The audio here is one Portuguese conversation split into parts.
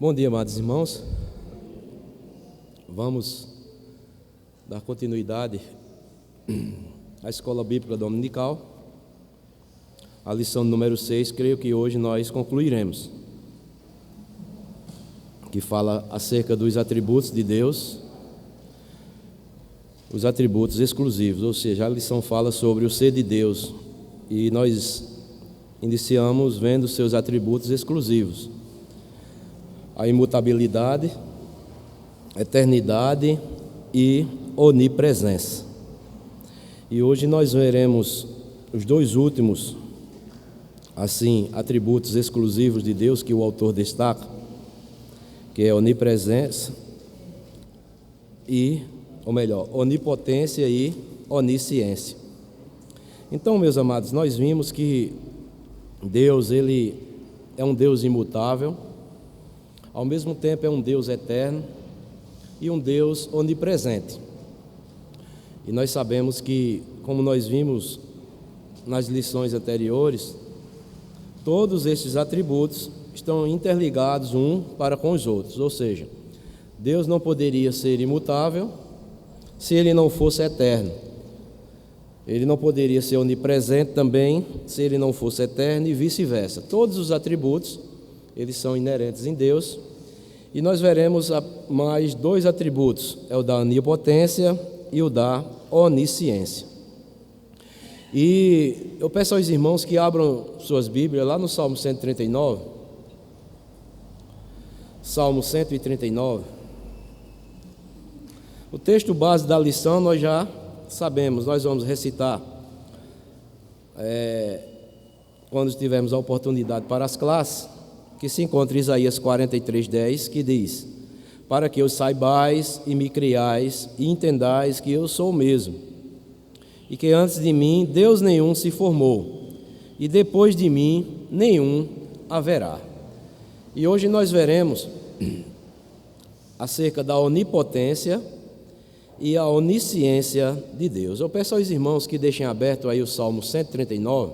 Bom dia, amados irmãos. Vamos dar continuidade à Escola Bíblica Dominical. A lição número 6, creio que hoje nós concluiremos, que fala acerca dos atributos de Deus, os atributos exclusivos, ou seja, a lição fala sobre o ser de Deus, e nós iniciamos vendo seus atributos exclusivos: a imutabilidade, eternidade e onipresença. E hoje nós veremos os dois últimos, assim, atributos exclusivos de Deus que o autor destaca, que é onipresença e, ou melhor, onipotência e onisciência. Então, meus amados, nós vimos que Deus, Ele é um Deus imutável, ao mesmo tempo é um Deus eterno e um Deus onipresente. E nós sabemos que, como nós vimos nas lições anteriores, todos esses atributos estão interligados um para com os outros, ou seja, Deus não poderia ser imutável se Ele não fosse eterno. Ele não poderia ser onipresente também se Ele não fosse eterno e vice-versa. Todos os atributos, eles são inerentes em Deus, e nós veremos mais dois atributos, é o da onipotência e o da onisciência. E eu peço aos irmãos que abram suas Bíblias lá no Salmo 139, Salmo 139. O texto base da lição nós já sabemos, nós vamos recitar quando tivermos a oportunidade para as classes, que se encontra em Isaías 43:10, que diz: para que os saibais e me criais e entendais que eu sou o mesmo, e que antes de mim Deus nenhum se formou, e depois de mim nenhum haverá. E hoje nós veremos acerca da onipotência e a onisciência de Deus. Eu peço aos irmãos que deixem aberto aí o Salmo 139,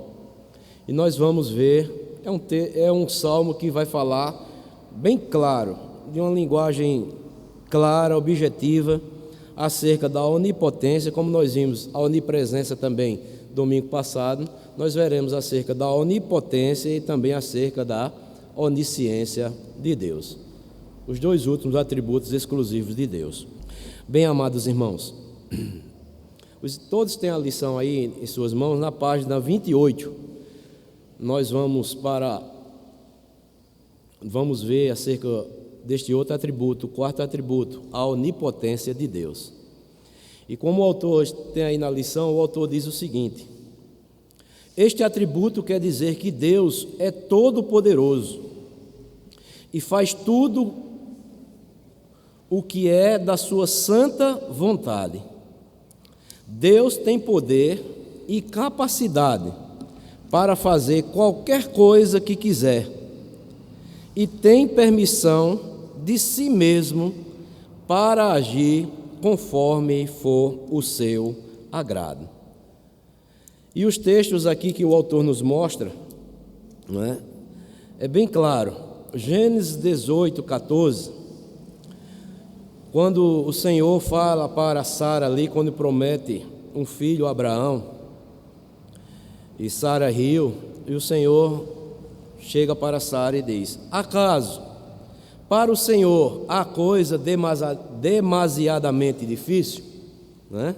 e nós vamos ver, é um salmo que vai falar bem claro, de uma linguagem clara, objetiva, acerca da onipotência, como nós vimos a onipresença também domingo passado, nós veremos acerca da onipotência e também acerca da onisciência de Deus, os dois últimos atributos exclusivos de Deus. Bem, amados irmãos, todos têm a lição aí em suas mãos, na página 28, nós vamos ver acerca deste outro atributo, o quarto atributo, a onipotência de Deus. E como o autor tem aí na lição, o autor diz o seguinte: este atributo quer dizer que Deus é todo-poderoso e faz tudo o que é da sua santa vontade. Deus tem poder e capacidade para fazer qualquer coisa que quiser e tem permissão de si mesmo para agir conforme for o seu agrado. E os textos aqui que o autor nos mostra, não é? É bem claro. Gênesis 18:14, quando o Senhor fala para Sara ali, quando promete um filho a Abraão, e Sara riu, e o Senhor chega para Sara e diz: acaso para o Senhor há coisa demasiadamente difícil? Né?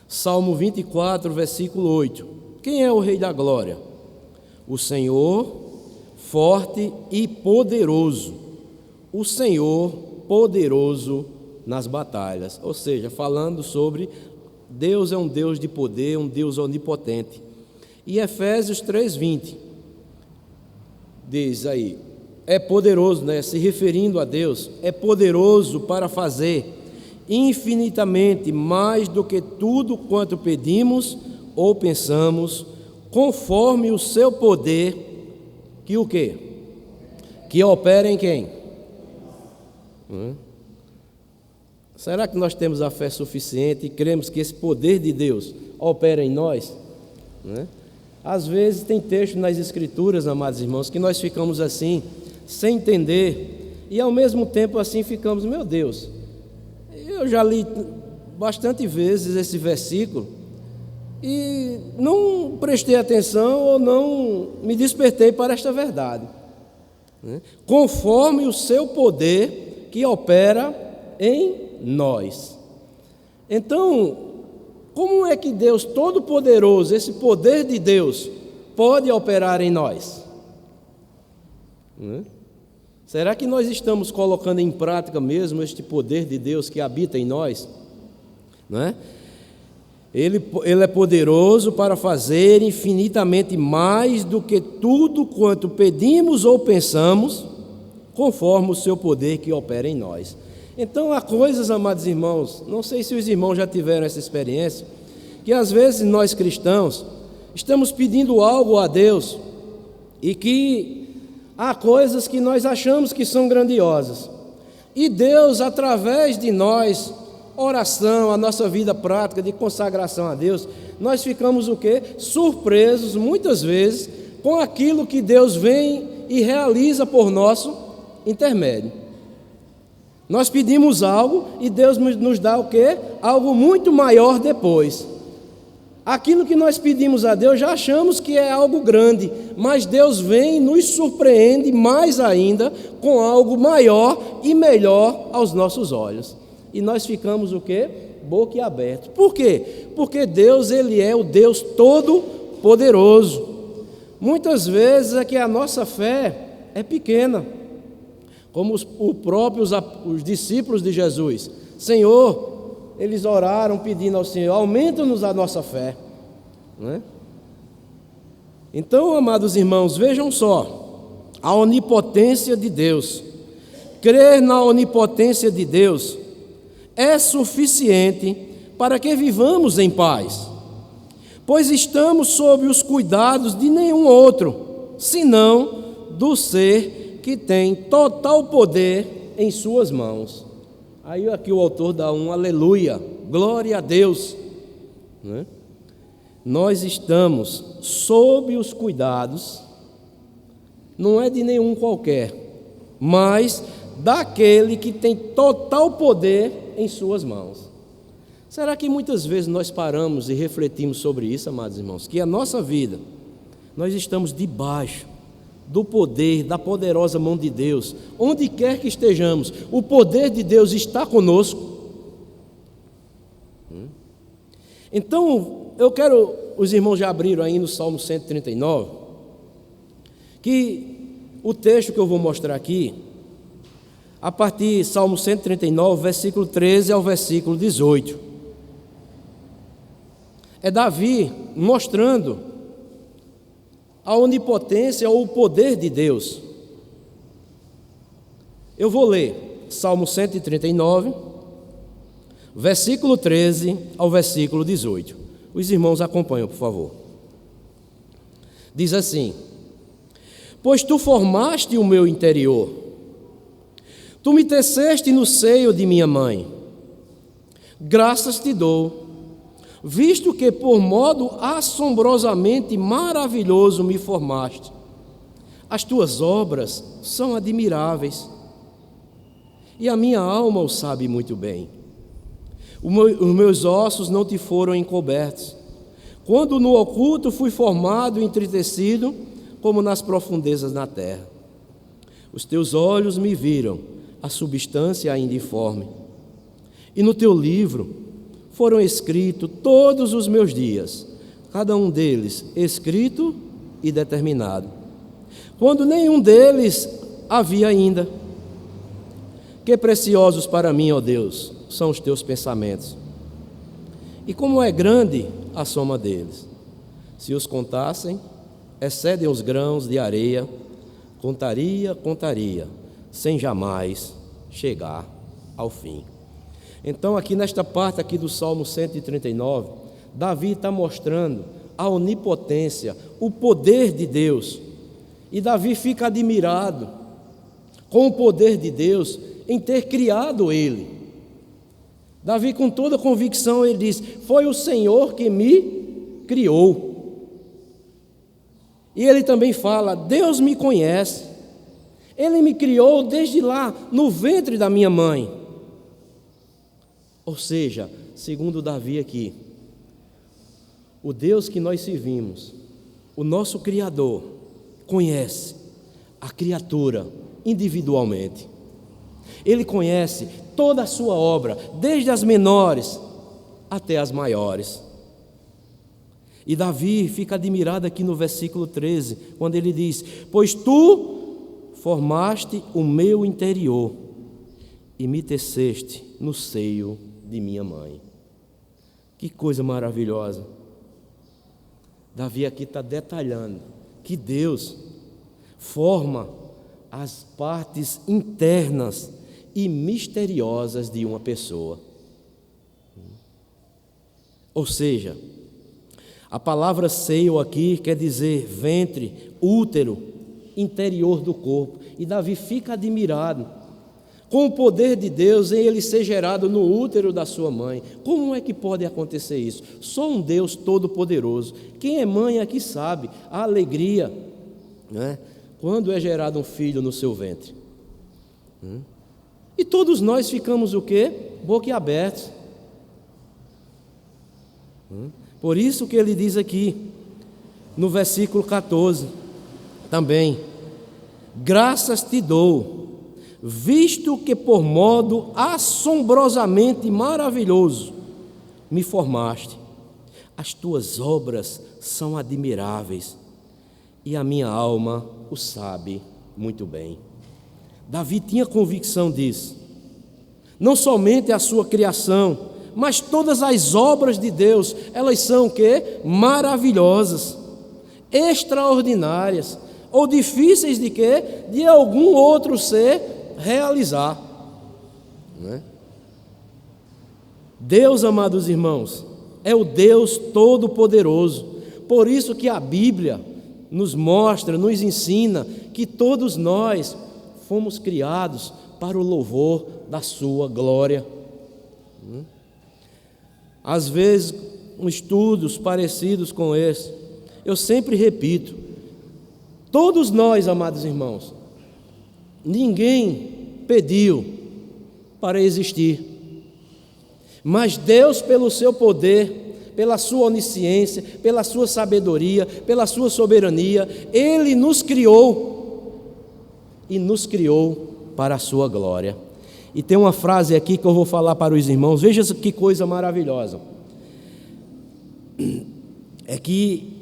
Salmo 24, versículo 8. Quem é o Rei da Glória? O Senhor forte e poderoso, o Senhor poderoso nas batalhas. Ou seja, falando sobre Deus é um Deus de poder, um Deus onipotente. E Efésios 3:20 diz aí, é poderoso, né? Se referindo a Deus, é poderoso para fazer infinitamente mais do que tudo quanto pedimos ou pensamos, conforme o seu poder, que o quê? Que opera em quem? Será que nós temos a fé suficiente e cremos que esse poder de Deus opera em nós? Às vezes tem texto nas Escrituras, amados irmãos, que nós ficamos assim, sem entender, e ao mesmo tempo assim ficamos, meu Deus, eu já li bastante vezes esse versículo e não prestei atenção ou não me despertei para esta verdade, né? Conforme o seu poder que opera em nós. Então, como é que Deus Todo-Poderoso, esse poder de Deus, pode operar em nós? Será que nós estamos colocando em prática mesmo este poder de Deus que habita em nós? Não é? Ele é poderoso para fazer infinitamente mais do que tudo quanto pedimos ou pensamos, conforme o seu poder que opera em nós. Então há coisas, amados irmãos, não sei se os irmãos já tiveram essa experiência, que às vezes nós cristãos estamos pedindo algo a Deus e que há coisas que nós achamos que são grandiosas. E Deus, através de nós, oração, a nossa vida prática de consagração a Deus, nós ficamos o quê? Surpresos, muitas vezes, com aquilo que Deus vem e realiza por nosso intermédio. Nós pedimos algo e Deus nos dá o quê? Algo muito maior depois. Aquilo que nós pedimos a Deus, já achamos que é algo grande, mas Deus vem e nos surpreende mais ainda com algo maior e melhor aos nossos olhos. E nós ficamos o quê? Boquiabertos. Por quê? Porque Deus, Ele é o Deus Todo-Poderoso. Muitas vezes é que a nossa fé é pequena, como os discípulos de Jesus. Senhor, eles oraram pedindo ao Senhor, aumenta-nos a nossa fé, não é? Então, amados irmãos, vejam só, a onipotência de Deus. Crer na onipotência de Deus é suficiente para que vivamos em paz, pois estamos sob os cuidados de nenhum outro, senão do ser que tem total poder em suas mãos. Aí aqui o autor dá um aleluia, glória a Deus, né? Nós estamos sob os cuidados, não é de nenhum qualquer, mas daquele que tem total poder em suas mãos. Será que muitas vezes nós paramos e refletimos sobre isso, amados irmãos? Que a nossa vida, nós estamos debaixo do poder, da poderosa mão de Deus, onde quer que estejamos, o poder de Deus está conosco. Então, os irmãos já abriram aí no Salmo 139, que o texto que eu vou mostrar aqui, a partir de Salmo 139, versículo 13 ao versículo 18, é Davi mostrando a onipotência ou o poder de Deus. Eu vou ler Salmo 139, versículo 13 ao versículo 18. Os irmãos acompanham, por favor. Diz assim: Pois tu formaste o meu interior, tu me teceste no seio de minha mãe. Graças te dou, visto que por modo assombrosamente maravilhoso me formaste. As tuas obras são admiráveis, e a minha alma o sabe muito bem. Os meus ossos não te foram encobertos, quando no oculto fui formado e entretecido, como nas profundezas da terra. Os teus olhos me viram, a substância ainda informe, e no teu livro foram escritos todos os meus dias, cada um deles escrito e determinado, quando nenhum deles havia ainda. Que preciosos para mim, ó Deus, são os teus pensamentos, e como é grande a soma deles. Se os contassem, excedem os grãos de areia. Contaria, sem jamais chegar ao fim. Então, aqui nesta parte aqui do Salmo 139, Davi está mostrando a onipotência, o poder de Deus. E Davi fica admirado com o poder de Deus em ter criado ele. Davi, com toda convicção, ele diz: foi o Senhor que me criou. E ele também fala: Deus me conhece, Ele me criou desde lá, no ventre da minha mãe. Ou seja, segundo Davi aqui, o Deus que nós servimos, o nosso Criador, conhece a criatura individualmente. Ele conhece toda a sua obra, desde as menores até as maiores. E Davi fica admirado aqui no versículo 13, quando ele diz: pois tu formaste o meu interior e me teceste no seio de minha mãe. Que coisa maravilhosa. Davi aqui está detalhando que Deus forma as partes internas e misteriosas de uma pessoa. Ou seja, a palavra seio aqui quer dizer ventre, útero, interior do corpo. E Davi fica admirado com o poder de Deus em ele ser gerado no útero da sua mãe. Como é que pode acontecer isso? Só um Deus todo-poderoso. Quem é mãe aqui sabe a alegria, né, quando é gerado um filho no seu ventre. E todos nós ficamos o quê? Boquiabertos. Por isso que ele diz aqui, no versículo 14, também: graças te dou, visto que por modo assombrosamente maravilhoso me formaste. As tuas obras são admiráveis, e a minha alma o sabe muito bem. Davi tinha convicção disso. Não somente a sua criação, mas todas as obras de Deus, elas são o quê? Maravilhosas, extraordinárias, ou difíceis de quê? De algum outro ser realizar. Não é? Deus, amados irmãos, é o Deus Todo-Poderoso. Por isso que a Bíblia nos mostra, nos ensina que todos nós fomos criados para o louvor da sua glória. Às vezes, em estudos parecidos com esse, eu sempre repito: todos nós, amados irmãos, ninguém pediu para existir, mas Deus, pelo seu poder, pela sua onisciência, pela sua sabedoria, pela sua soberania, Ele nos criou e nos criou para a sua glória. E tem uma frase aqui que eu vou falar para os irmãos, veja que coisa maravilhosa. É que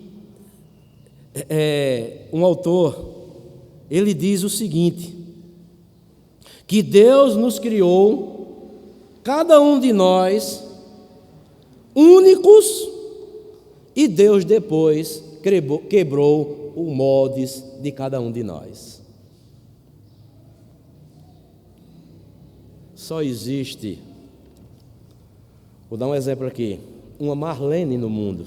um autor, ele diz o seguinte: que Deus nos criou, cada um de nós, únicos, e Deus depois quebrou os moldes de cada um de nós. Só existe, vou dar um exemplo aqui, uma Marlene no mundo.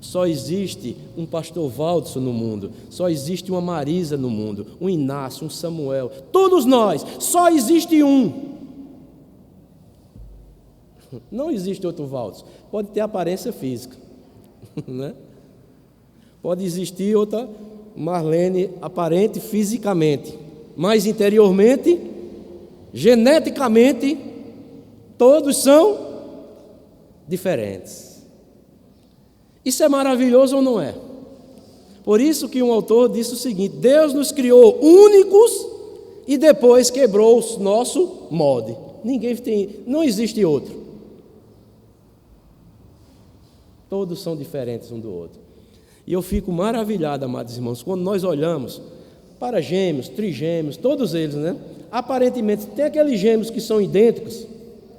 Só existe um pastor Valdson no mundo. Só existe uma Marisa no mundo, um Inácio, um Samuel. Todos nós, só existe um. Não existe outro Valdson. Pode ter aparência física, né? Pode existir outra Marlene aparente fisicamente, mas interiormente, geneticamente, todos são diferentes. Isso é maravilhoso ou não é? Por isso que um autor disse o seguinte: Deus nos criou únicos e depois quebrou o nosso molde. Não existe outro. Todos são diferentes um do outro. E eu fico maravilhado, amados irmãos, quando nós olhamos para gêmeos, trigêmeos, todos eles, né? Aparentemente, tem aqueles gêmeos que são idênticos,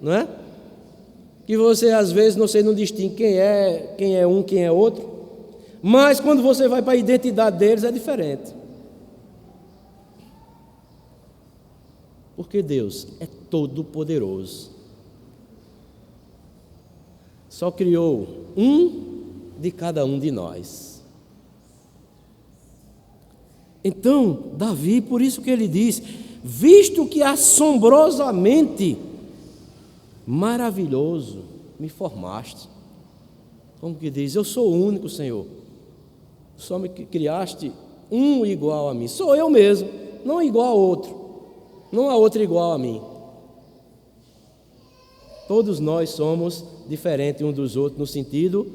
não é? Que você às vezes não distingue quem é um, quem é outro, mas quando você vai para a identidade deles é diferente. Porque Deus é todo poderoso. Só criou um de cada um de nós. Então, Davi, por isso que ele diz: visto que assombrosamente maravilhoso me formaste. Como que diz? Eu sou o único, Senhor. Só me criaste um igual a mim. Sou eu mesmo. não igual a outro, não há outro igual a mim. Todos nós somos diferentes uns dos outros no sentido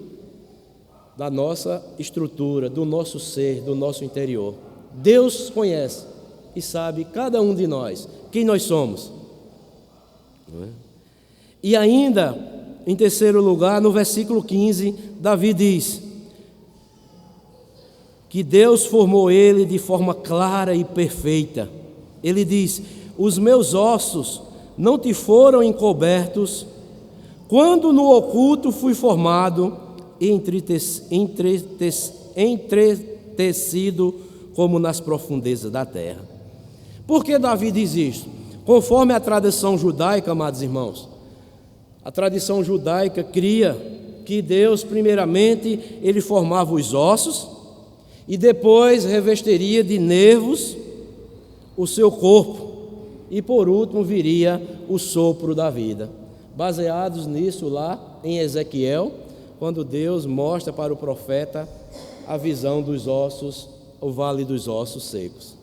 da nossa estrutura, do nosso ser, do nosso interior. Deus conhece e sabe cada um de nós, quem nós somos. Não é? E ainda, em terceiro lugar, no versículo 15, Davi diz que Deus formou ele de forma clara e perfeita. Ele diz: os meus ossos não te foram encobertos, quando no oculto fui formado e entretecido como nas profundezas da terra. Por que Davi diz isso? Conforme a tradição judaica, amados irmãos, a tradição judaica cria que Deus, primeiramente, ele formava os ossos e depois revestiria de nervos o seu corpo e por último viria o sopro da vida. Baseados nisso lá em Ezequiel, quando Deus mostra para o profeta a visão dos ossos, o vale dos ossos secos,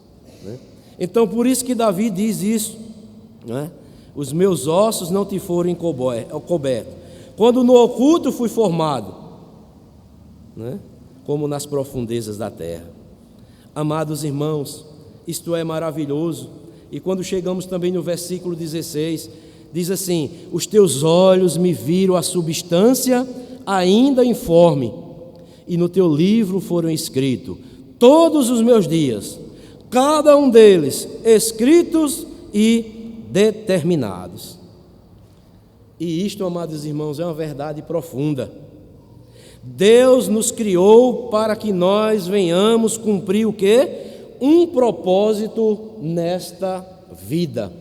né? Então por isso que Davi diz isso, né? Os meus ossos não te foram cobertos, quando no oculto fui formado, né? Como nas profundezas da terra. Amados irmãos, isto é maravilhoso. E quando chegamos também no versículo 16, diz assim: os teus olhos me viram a substância ainda informe, e no teu livro foram escritos todos os meus dias, cada um deles escritos e determinados. E isto, amados irmãos, é uma verdade profunda. Deus nos criou para que nós venhamos cumprir o quê? Um propósito nesta vida.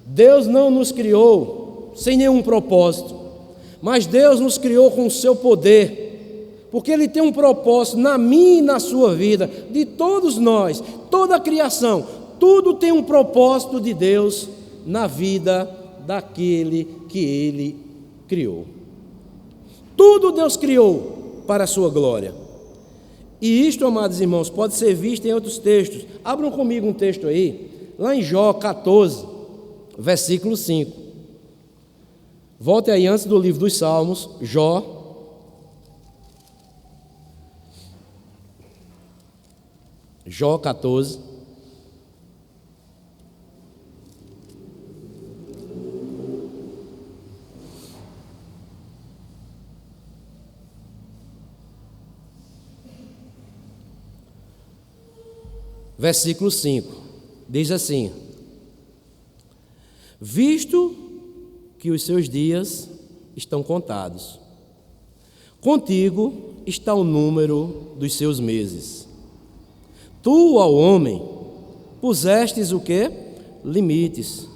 Deus não nos criou sem nenhum propósito, mas Deus nos criou com o seu poder, porque Ele tem um propósito na minha e na sua vida, de todos nós, toda a criação, tudo tem um propósito de Deus na vida daquele que Ele criou. Tudo Deus criou para a sua glória. E isto, amados irmãos, pode ser visto em outros textos. Abram comigo um texto aí, lá em Jó 14, versículo 5. Volte aí antes do livro dos Salmos, Jó. Jó 14. Versículo 5, diz assim: visto que os seus dias estão contados, contigo está o número dos seus meses. Tu, ao homem, pusestes o quê? Limites,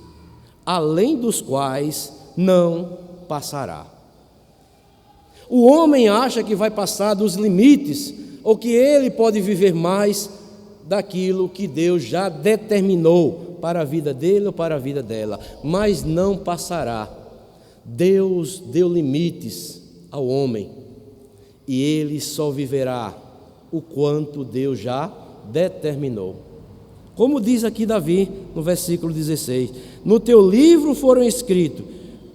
além dos quais não passará. O homem acha que vai passar dos limites, ou que ele pode viver mais daquilo que Deus já determinou para a vida dele ou para a vida dela, mas não passará. Deus deu limites ao homem e ele só viverá o quanto Deus já determinou. Como diz aqui Davi no versículo 16: no teu livro foram escritos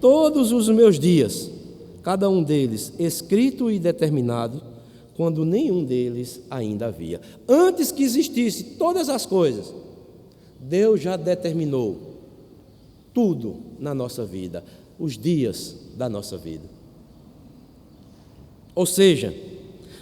todos os meus dias, cada um deles escrito e determinado, quando nenhum deles ainda havia. Antes que existisse todas as coisas, Deus já determinou tudo na nossa vida, os dias da nossa vida. Ou seja,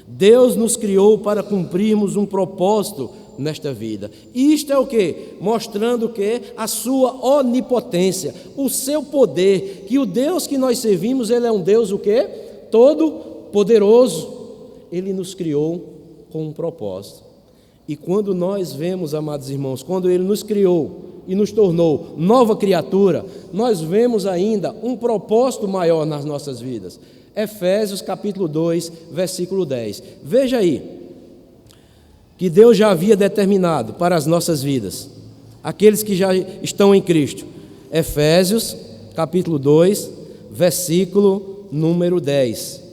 Deus nos criou para cumprirmos um propósito nesta vida. Isto é o quê? Mostrando o quê? A sua onipotência, o seu poder, que o Deus que nós servimos, Ele é um Deus o quê? Todo poderoso. Ele nos criou com um propósito. E quando nós vemos, amados irmãos, quando Ele nos criou e nos tornou nova criatura, nós vemos ainda um propósito maior nas nossas vidas. Efésios capítulo 2, versículo 10. Veja aí, que Deus já havia determinado para as nossas vidas, aqueles que já estão em Cristo. Efésios capítulo 2, versículo número 10.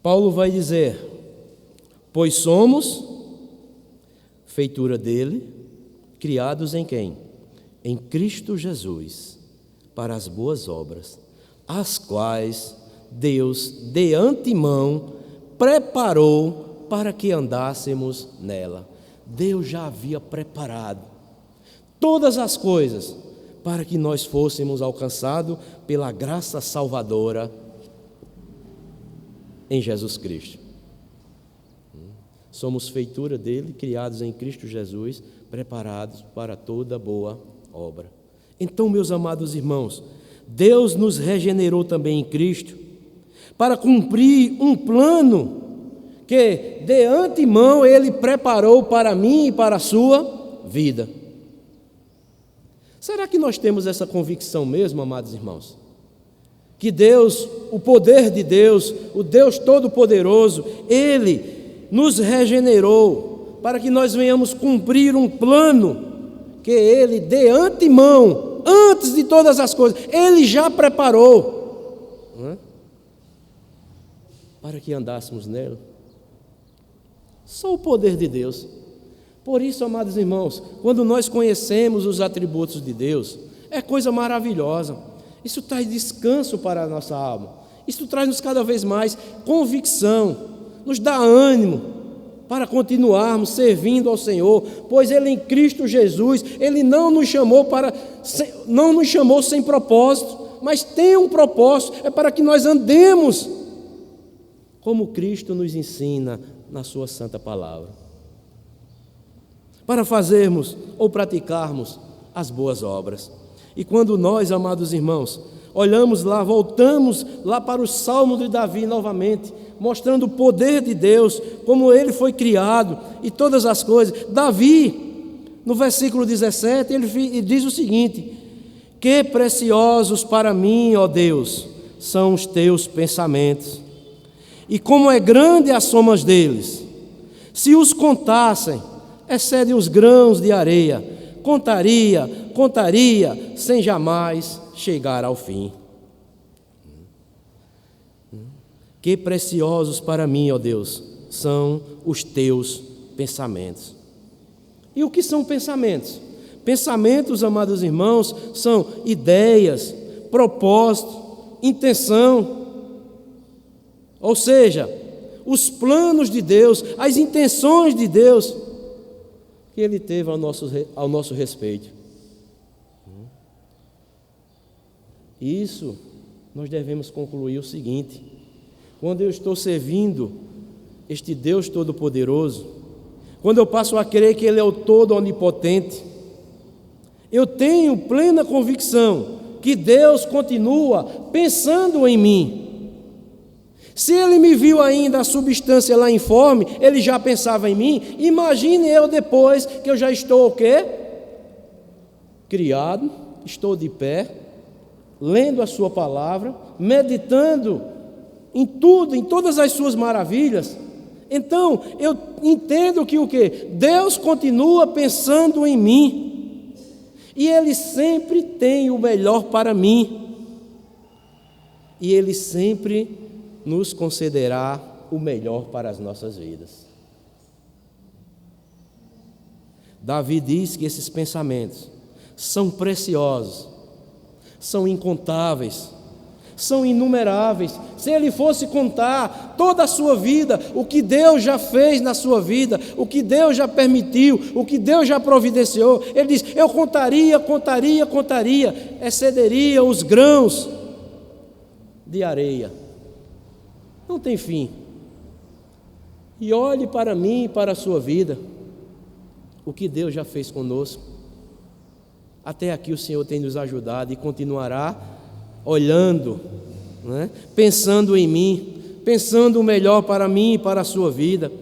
Paulo vai dizer: pois somos feitura dele, criados em quem? Em Cristo Jesus, para as boas obras, as quais Deus de antemão preparou para que andássemos nela. Deus já havia preparado todas as coisas para que nós fôssemos alcançados pela graça salvadora em Jesus Cristo. Somos feitura dele, criados em Cristo Jesus, preparados para toda boa obra. Então, meus amados irmãos, Deus nos regenerou também em Cristo para cumprir um plano que de antemão Ele preparou para mim e para a sua vida. Será que nós temos essa convicção mesmo, amados irmãos? Que Deus, o poder de Deus, o Deus Todo-Poderoso, Ele nos regenerou para que nós venhamos cumprir um plano que Ele de antemão, antes de todas as coisas, Ele já preparou, não é? Para que andássemos nele. Só o poder de Deus. Por isso, amados irmãos, quando nós conhecemos os atributos de Deus, é coisa maravilhosa. Isso traz descanso para a nossa alma. Isso traz-nos cada vez mais convicção, nos dá ânimo para continuarmos servindo ao Senhor, pois Ele em Cristo Jesus, Ele não nos chamou sem propósito, mas tem um propósito, é para que nós andemos como Cristo nos ensina na sua santa palavra, para fazermos ou praticarmos as boas obras. E quando nós, amados irmãos, olhamos lá, voltamos lá para o Salmo de Davi novamente, mostrando o poder de Deus, como ele foi criado e todas as coisas. Davi, no versículo 17, ele diz o seguinte: que preciosos para mim, ó Deus, são os teus pensamentos, e como é grande a soma deles. Se os contassem, excede os grãos de areia. Contaria, sem jamais chegar ao fim. Que preciosos para mim, ó Deus, são os teus pensamentos. E o que são pensamentos? Pensamentos, amados irmãos, são ideias, propósito, intenção. Ou seja, os planos de Deus, as intenções de Deus que Ele teve ao nosso respeito. Isso nós devemos concluir o seguinte: quando eu estou servindo este Deus Todo-Poderoso, quando eu passo a crer que Ele é o Todo Onipotente, eu tenho plena convicção que Deus continua pensando em mim. Se Ele me viu ainda a substância lá informe, Ele já pensava em mim. Imagine eu depois que eu já estou o quê? Criado, estou de pé, lendo a sua palavra, meditando em tudo, em todas as suas maravilhas. Então, eu entendo que o quê? Deus continua pensando em mim. E Ele sempre tem o melhor para mim. E Ele sempre nos concederá o melhor para as nossas vidas. Davi diz que esses pensamentos são preciosos, são incontáveis, são inumeráveis. Se ele fosse contar toda a sua vida, o que Deus já fez na sua vida, o que Deus já permitiu, o que Deus já providenciou, ele diz: eu contaria, excederia os grãos de areia. Não tem fim. E olhe para mim e para a sua vida, o que Deus já fez conosco. Até aqui o Senhor tem nos ajudado e continuará olhando, né? Pensando em mim, pensando o melhor para mim e para a sua vida.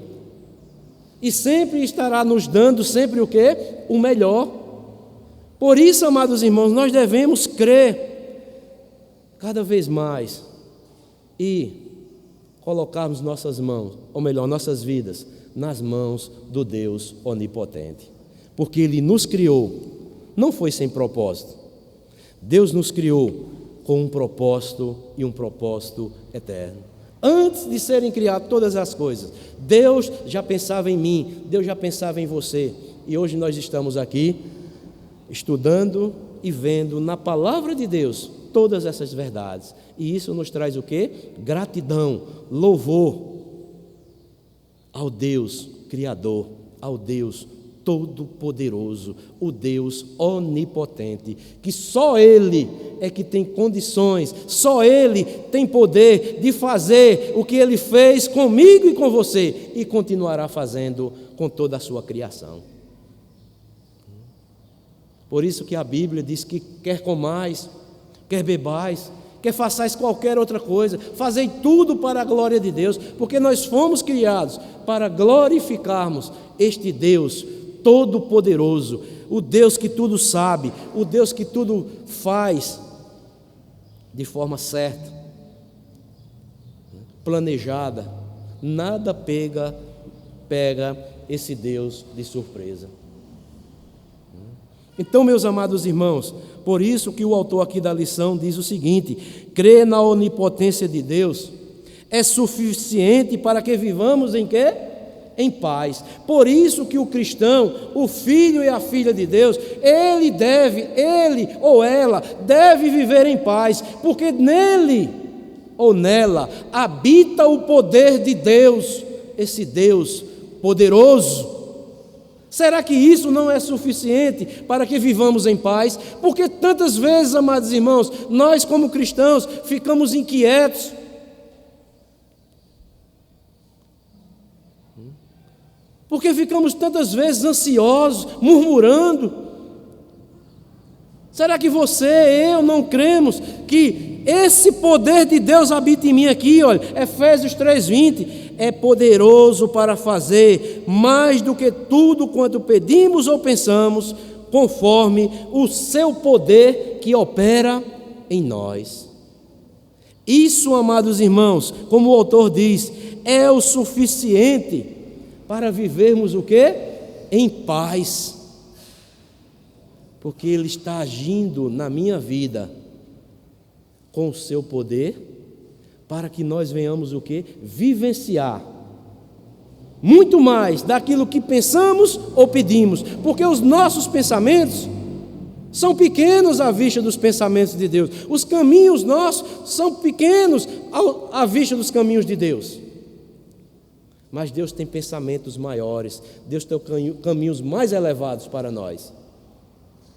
E sempre estará nos dando sempre o quê? O melhor. Por isso, amados irmãos, nós devemos crer cada vez mais e colocarmos nossas mãos, ou melhor, nossas vidas, nas mãos do Deus Onipotente. Porque Ele nos criou, não foi sem propósito. Deus nos criou com um propósito e um propósito eterno. Antes de serem criadas todas as coisas, Deus já pensava em mim, Deus já pensava em você. E hoje nós estamos aqui estudando e vendo na palavra de Deus todas essas verdades. E isso nos traz o quê? Gratidão, louvor ao Deus Criador, ao Deus Todo-Poderoso, o Deus Onipotente, que só Ele é que tem condições, só Ele tem poder de fazer o que Ele fez comigo e com você, e continuará fazendo com toda a sua criação. Por isso que a Bíblia diz que quer comais, quer bebais, quer façais qualquer outra coisa, fazei tudo para a glória de Deus, porque nós fomos criados para glorificarmos este Deus Todo-Poderoso, o Deus que tudo sabe, o Deus que tudo faz de forma certa, planejada. Nada pega esse Deus de surpresa. Então, meus amados irmãos, por isso que o autor aqui da lição diz o seguinte: crer na onipotência de Deus é suficiente para que vivamos em quê? Em paz. Por isso que o cristão, o filho e a filha de Deus, ele ou ela deve viver em paz, porque nele ou nela habita o poder de Deus, esse Deus poderoso. Será que isso não é suficiente para que vivamos em paz? Porque tantas vezes, amados irmãos, nós como cristãos ficamos inquietos, porque ficamos tantas vezes ansiosos, murmurando. Será que você e eu não cremos que esse poder de Deus habita em mim aqui? Olha, Efésios 3:20, é poderoso para fazer mais do que tudo quanto pedimos ou pensamos, conforme o seu poder que opera em nós. Isso, amados irmãos, como o autor diz, é o suficiente para vivermos o quê? Em paz. Porque Ele está agindo na minha vida com o seu poder, para que nós venhamos o quê? Vivenciar muito mais daquilo que pensamos ou pedimos, porque os nossos pensamentos são pequenos à vista dos pensamentos de Deus, os caminhos nossos são pequenos à vista dos caminhos de Deus. Mas Deus tem pensamentos maiores, Deus tem caminhos mais elevados para nós.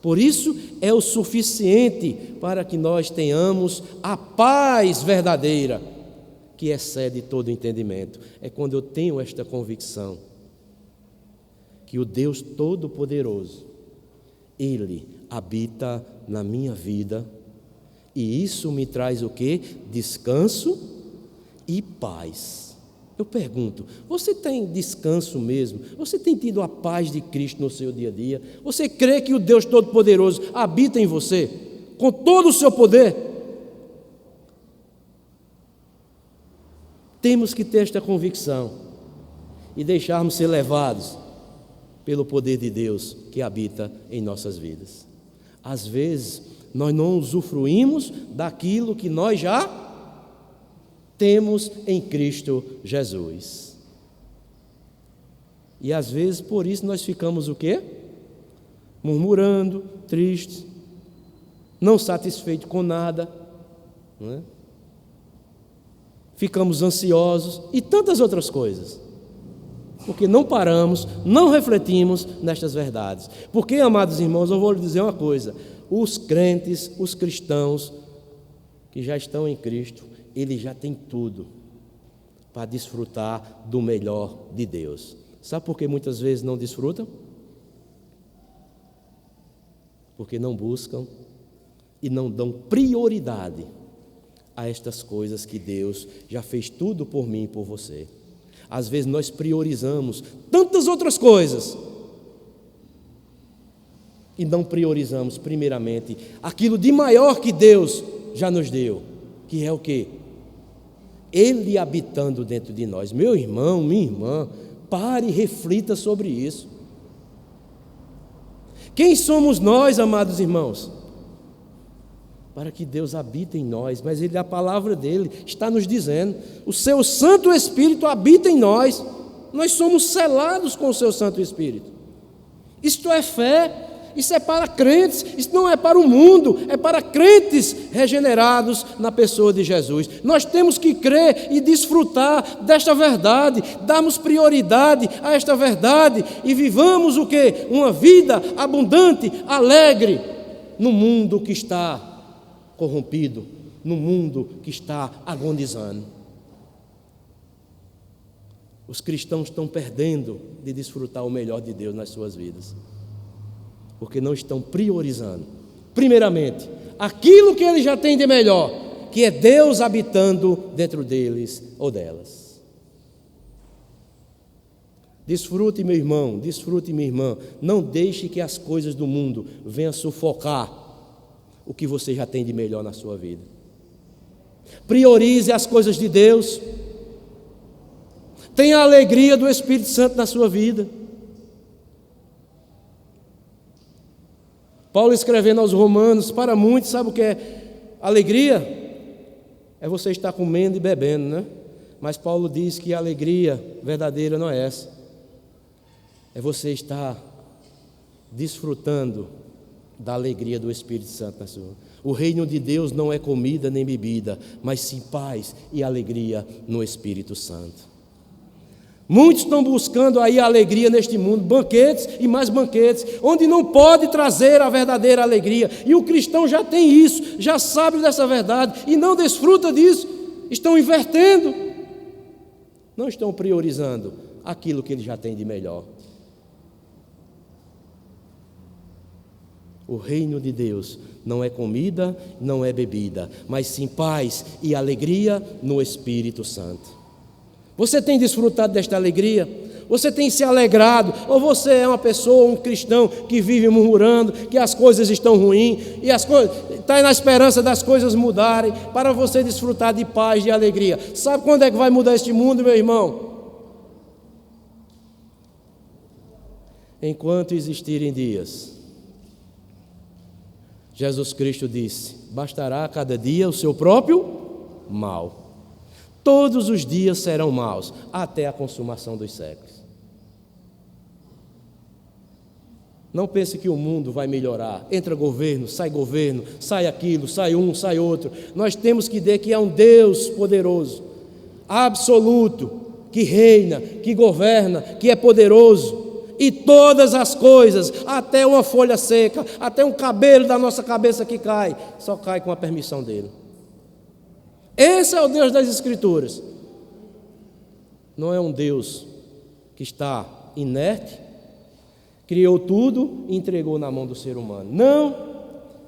Por isso é o suficiente para que nós tenhamos a paz verdadeira, que excede todo entendimento. É quando eu tenho esta convicção que o Deus Todo-Poderoso, Ele habita na minha vida, e isso me traz o quê? Descanso e paz. Eu pergunto, você tem descanso mesmo? Você tem tido a paz de Cristo no seu dia a dia? Você crê que o Deus Todo-Poderoso habita em você, com todo o seu poder? Temos que ter esta convicção e deixarmos ser levados pelo poder de Deus que habita em nossas vidas. Às vezes, nós não usufruímos daquilo que nós já temos em Cristo Jesus. E às vezes, por isso, nós ficamos o quê? Murmurando, tristes, não satisfeitos com nada, não é? Ficamos ansiosos e tantas outras coisas, porque não paramos, não refletimos nestas verdades. Porque, amados irmãos, eu vou lhe dizer uma coisa: os crentes, os cristãos que já estão em Cristo, eles já têm tudo para desfrutar do melhor de Deus. Sabe por que muitas vezes não desfrutam? Porque não buscam e não dão prioridade a estas coisas que Deus já fez tudo por mim e por você. Às vezes nós priorizamos tantas outras coisas e não priorizamos primeiramente aquilo de maior que Deus já nos deu, que é o quê? Ele habitando dentro de nós. Meu irmão, minha irmã, pare e reflita sobre isso. Quem somos nós, amados irmãos? para que Deus habite em nós, mas a palavra dele está nos dizendo, o seu Santo Espírito habita em nós, nós somos selados com o seu Santo Espírito. Isto é fé, isso é para crentes, isso não é para o mundo, é para crentes regenerados na pessoa de Jesus. Nós temos que crer e desfrutar desta verdade, darmos prioridade a esta verdade e vivamos o quê? Uma vida abundante, alegre, no mundo que está corrompido, no mundo que está agonizando. Os cristãos estão perdendo de desfrutar o melhor de Deus nas suas vidas, porque não estão priorizando, primeiramente, aquilo que eles já têm de melhor, que é Deus habitando dentro deles ou delas. Desfrute, meu irmão, desfrute, minha irmã, não deixe que as coisas do mundo venham sufocar o que você já tem de melhor na sua vida. Priorize as coisas de Deus, tenha a alegria do Espírito Santo na sua vida. Paulo escrevendo aos Romanos, para muitos, sabe o que é alegria? É você estar comendo e bebendo, né? Mas Paulo diz que a alegria verdadeira não é essa. É você estar desfrutando da alegria do Espírito Santo na sua vida. O reino de Deus não é comida nem bebida, mas sim paz e alegria no Espírito Santo. Muitos estão buscando aí a alegria neste mundo, banquetes e mais banquetes, onde não pode trazer a verdadeira alegria. E o cristão já tem isso, já sabe dessa verdade e não desfruta disso. Estão invertendo, não estão priorizando aquilo que ele já tem de melhor. O reino de Deus não é comida, não é bebida, mas sim paz e alegria no Espírito Santo. Você tem desfrutado desta alegria? Você tem se alegrado? Ou você é uma pessoa, um cristão que vive murmurando que as coisas estão ruins e as coisas está na esperança das coisas mudarem para você desfrutar de paz, de alegria? Sabe quando é que vai mudar este mundo, meu irmão? Enquanto existirem dias. Jesus Cristo disse: bastará a cada dia o seu próprio mal. Todos os dias serão maus, até a consumação dos séculos. Não pense que o mundo vai melhorar. Entra governo, sai aquilo, sai um, sai outro. Nós temos que ver que é um Deus poderoso, absoluto, que reina, que governa, que é poderoso. E todas as coisas, até uma folha seca, até um cabelo da nossa cabeça que cai, só cai com a permissão dele. Esse é o Deus das Escrituras. Não é um Deus que está inerte, criou tudo e entregou na mão do ser humano. Não,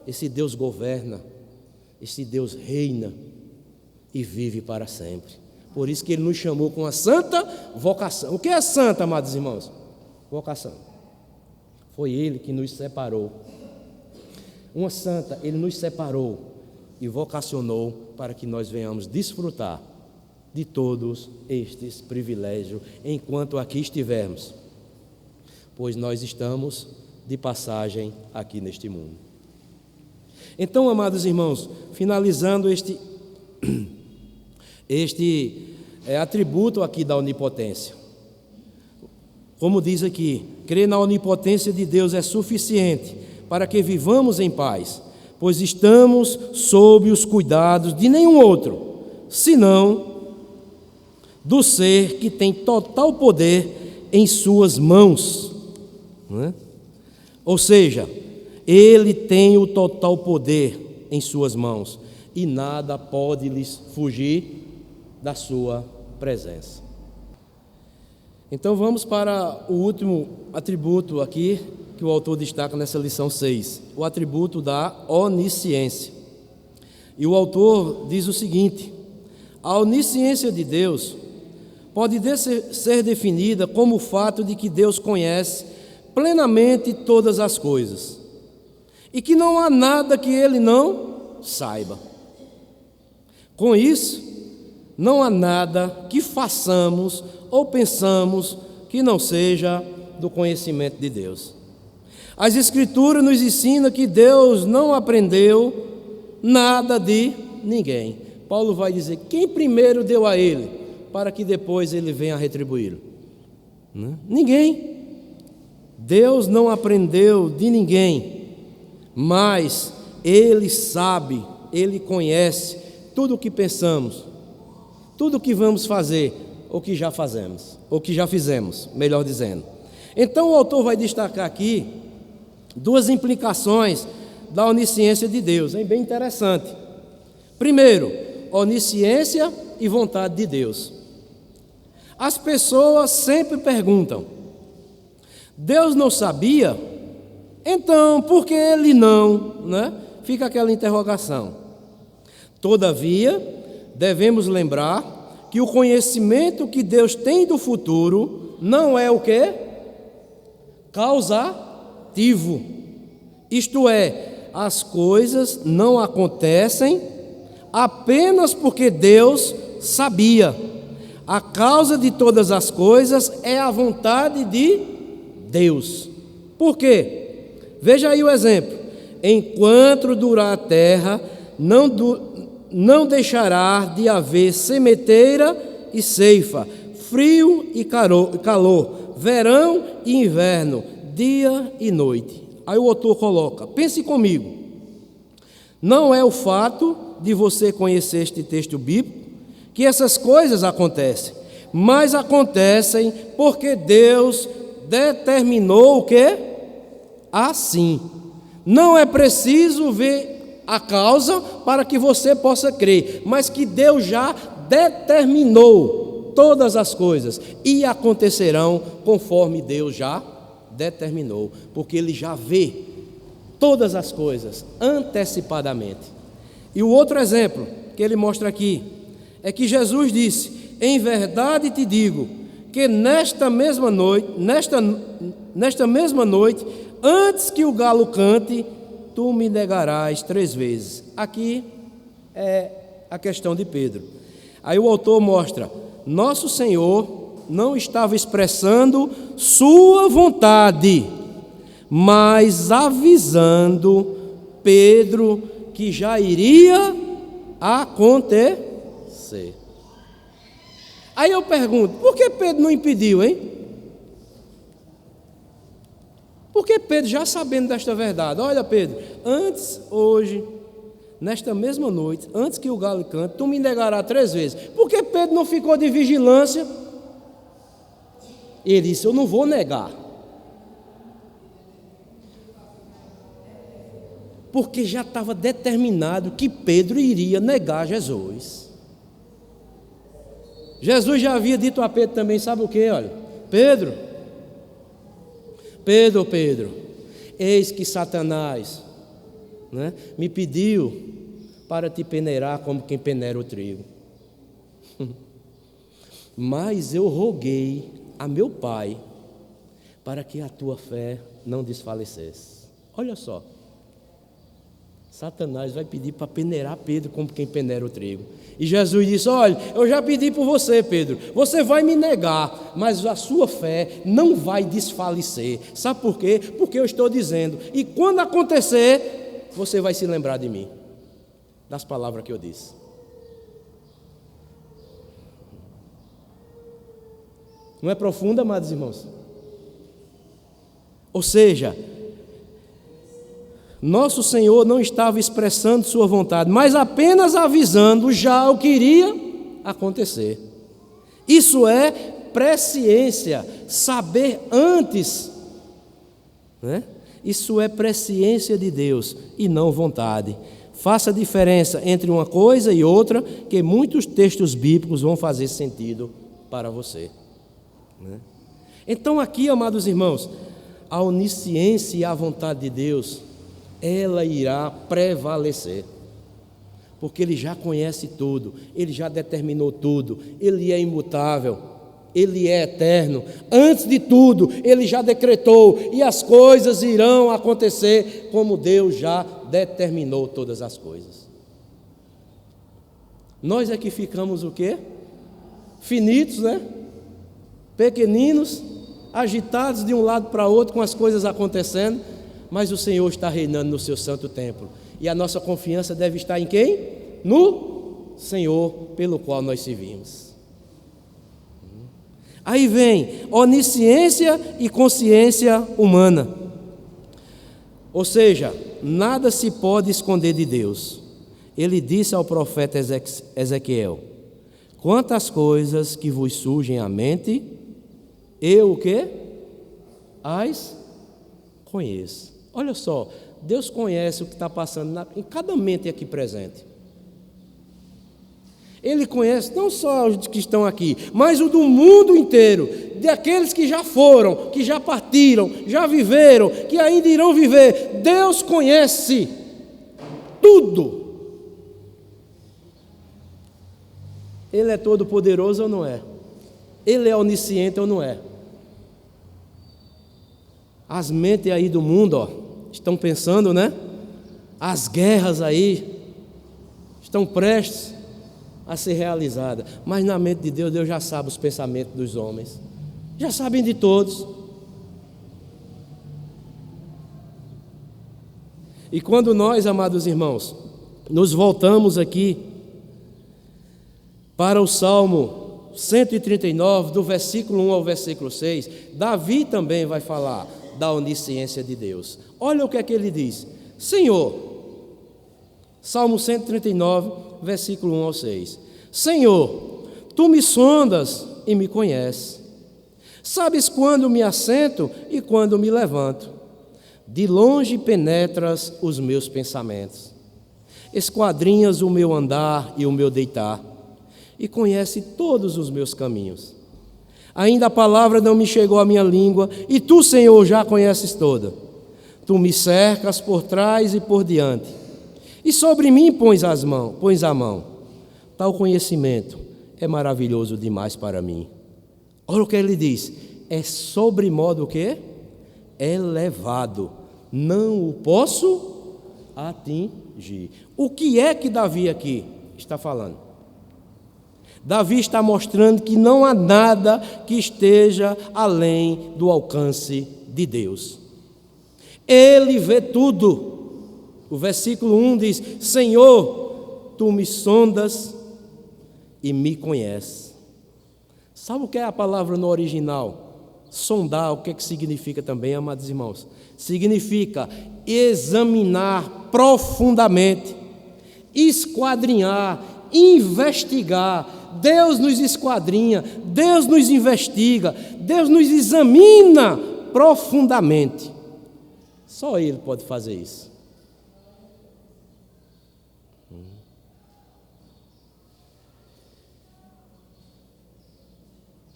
esse Deus governa, esse Deus reina e vive para sempre. Por isso que Ele nos chamou com a santa vocação. O que é santa, amados irmãos? Vocação. Foi Ele que nos separou. Uma santa, Ele nos separou e vocacionou para que nós venhamos desfrutar de todos estes privilégios enquanto aqui estivermos, pois nós estamos de passagem aqui neste mundo. Então, amados irmãos, finalizando este atributo aqui da onipotência. Como diz aqui, crer na onipotência de Deus é suficiente para que vivamos em paz, pois estamos sob os cuidados de nenhum outro, senão do ser que tem total poder em suas mãos. Não é? Ou seja, Ele tem o total poder em suas mãos e nada pode lhes fugir da sua presença. Então vamos para o último atributo aqui que o autor destaca nessa lição 6, o atributo da onisciência. E o autor diz o seguinte: a onisciência de Deus pode ser definida como o fato de que Deus conhece plenamente todas as coisas e que não há nada que Ele não saiba. Com isso, não há nada que façamos ou pensamos que não seja do conhecimento de Deus. As Escrituras nos ensinam que Deus não aprendeu nada de ninguém. Paulo vai dizer: quem primeiro deu a ele, para que depois ele venha a retribuí-lo? Ninguém. Deus não aprendeu de ninguém, mas Ele sabe, Ele conhece tudo o que pensamos, tudo o que vamos fazer, ou que já fazemos, ou que já fizemos, melhor dizendo. Então o autor vai destacar aqui duas implicações da onisciência de Deus, é bem interessante. Primeiro, onisciência e vontade de Deus. As pessoas sempre perguntam: Deus não sabia? Então, por que Ele não? Fica aquela interrogação. Todavia, devemos lembrar que o conhecimento que Deus tem do futuro não é o quê? Causativo. Isto é, as coisas não acontecem apenas porque Deus sabia. A causa de todas as coisas é a vontade de Deus. Por quê? Veja aí o exemplo. Enquanto durar a terra, não deixará de haver semeteira e ceifa, frio e calor, verão e inverno, dia e noite. Aí o autor coloca: pense comigo, não é o fato de você conhecer este texto bíblico que essas coisas acontecem, mas acontecem porque Deus determinou o quê? Assim. Não é preciso ver a causa para que você possa crer, mas que Deus já determinou todas as coisas e acontecerão conforme Deus já determinou, porque Ele já vê todas as coisas antecipadamente. E o outro exemplo que ele mostra aqui é que Jesus disse: em verdade te digo que nesta mesma noite, antes que o galo cante, tu me negarás 3 vezes. Aqui é a questão de Pedro. Aí o autor mostra: nosso Senhor não estava expressando sua vontade, mas avisando Pedro que já iria acontecer. Aí eu pergunto: por que Pedro não impediu, hein? Porque Pedro, já sabendo desta verdade: olha, Pedro, hoje, nesta mesma noite, antes que o galo cante, tu me negarás 3 vezes. Por que Pedro não ficou de vigilância? Ele disse: eu não vou negar. Porque já estava determinado que Pedro iria negar Jesus. Jesus já havia dito a Pedro também, sabe o que? Olha, Pedro, eis que Satanás me pediu para te peneirar como quem peneira o trigo. Mas eu roguei a meu Pai para que a tua fé não desfalecesse. Olha só, Satanás vai pedir para peneirar Pedro como quem peneira o trigo. E Jesus disse: olha, eu já pedi por você, Pedro, você vai me negar, mas a sua fé não vai desfalecer. Sabe por quê? Porque eu estou dizendo, e quando acontecer, você vai se lembrar de mim, das palavras que eu disse. Não é profunda, amados irmãos? Ou seja, nosso Senhor não estava expressando sua vontade, mas apenas avisando já o que iria acontecer. Isso é presciência, saber antes, Isso é presciência de Deus e não vontade. Faça a diferença entre uma coisa e outra, que muitos textos bíblicos vão fazer sentido para você. Então aqui, amados irmãos, a onisciência e a vontade de Deus, ela irá prevalecer, porque Ele já conhece tudo, Ele já determinou tudo, Ele é imutável, Ele é eterno. Antes de tudo, Ele já decretou, e as coisas irão acontecer como Deus já determinou todas as coisas. Nós é que ficamos o quê? Finitos, pequeninos, agitados de um lado para outro com as coisas acontecendo, mas o Senhor está reinando no seu santo templo, E a nossa confiança deve estar em quem? No Senhor pelo qual nós servimos. Aí vem onisciência e consciência humana. Ou seja, nada se pode esconder de Deus. Ele disse ao profeta Ezequiel: quantas coisas que vos surgem à mente, eu o quê? As conheço. Olha só, Deus conhece o que está passando em cada mente aqui presente. Ele conhece não só os que estão aqui, mas o do mundo inteiro, daqueles que já foram, que já partiram, já viveram, que ainda irão viver. Deus conhece tudo. Ele é todo poderoso ou não é? Ele é onisciente ou não é? As mentes aí do mundo, estão pensando, né? As guerras aí estão prestes a ser realizadas. Mas na mente de Deus, Deus já sabe os pensamentos dos homens. Já sabem de todos. E quando nós, amados irmãos, nos voltamos aqui para o Salmo 139, do versículo 1 ao versículo 6, Davi também vai falar da onisciência de Deus. Olha o que é que ele diz: Senhor, Salmo 139, versículo 1 ao 6. Senhor, tu me sondas e me conheces. Sabes quando me assento e quando me levanto. De longe penetras os meus pensamentos. Esquadrinhas o meu andar e o meu deitar. E conhece todos os meus caminhos. Ainda a palavra não me chegou à minha língua, e tu, Senhor, já conheces toda. Tu me cercas por trás e por diante, e sobre mim pões a mão. Tal conhecimento é maravilhoso demais para mim. Olha o que ele diz: é sobremodo o quê? Elevado, não o posso atingir. O que é que Davi aqui está falando? Davi está mostrando que não há nada que esteja além do alcance de Deus. Ele vê tudo. O versículo 1 diz: Senhor, tu me sondas e me conheces. Sabe o que é a palavra no original? Sondar, o que é que significa também, amados irmãos? Significa examinar profundamente, esquadrinhar, investigar. Deus nos esquadrinha, Deus nos investiga, Deus nos examina profundamente. Só Ele pode fazer isso.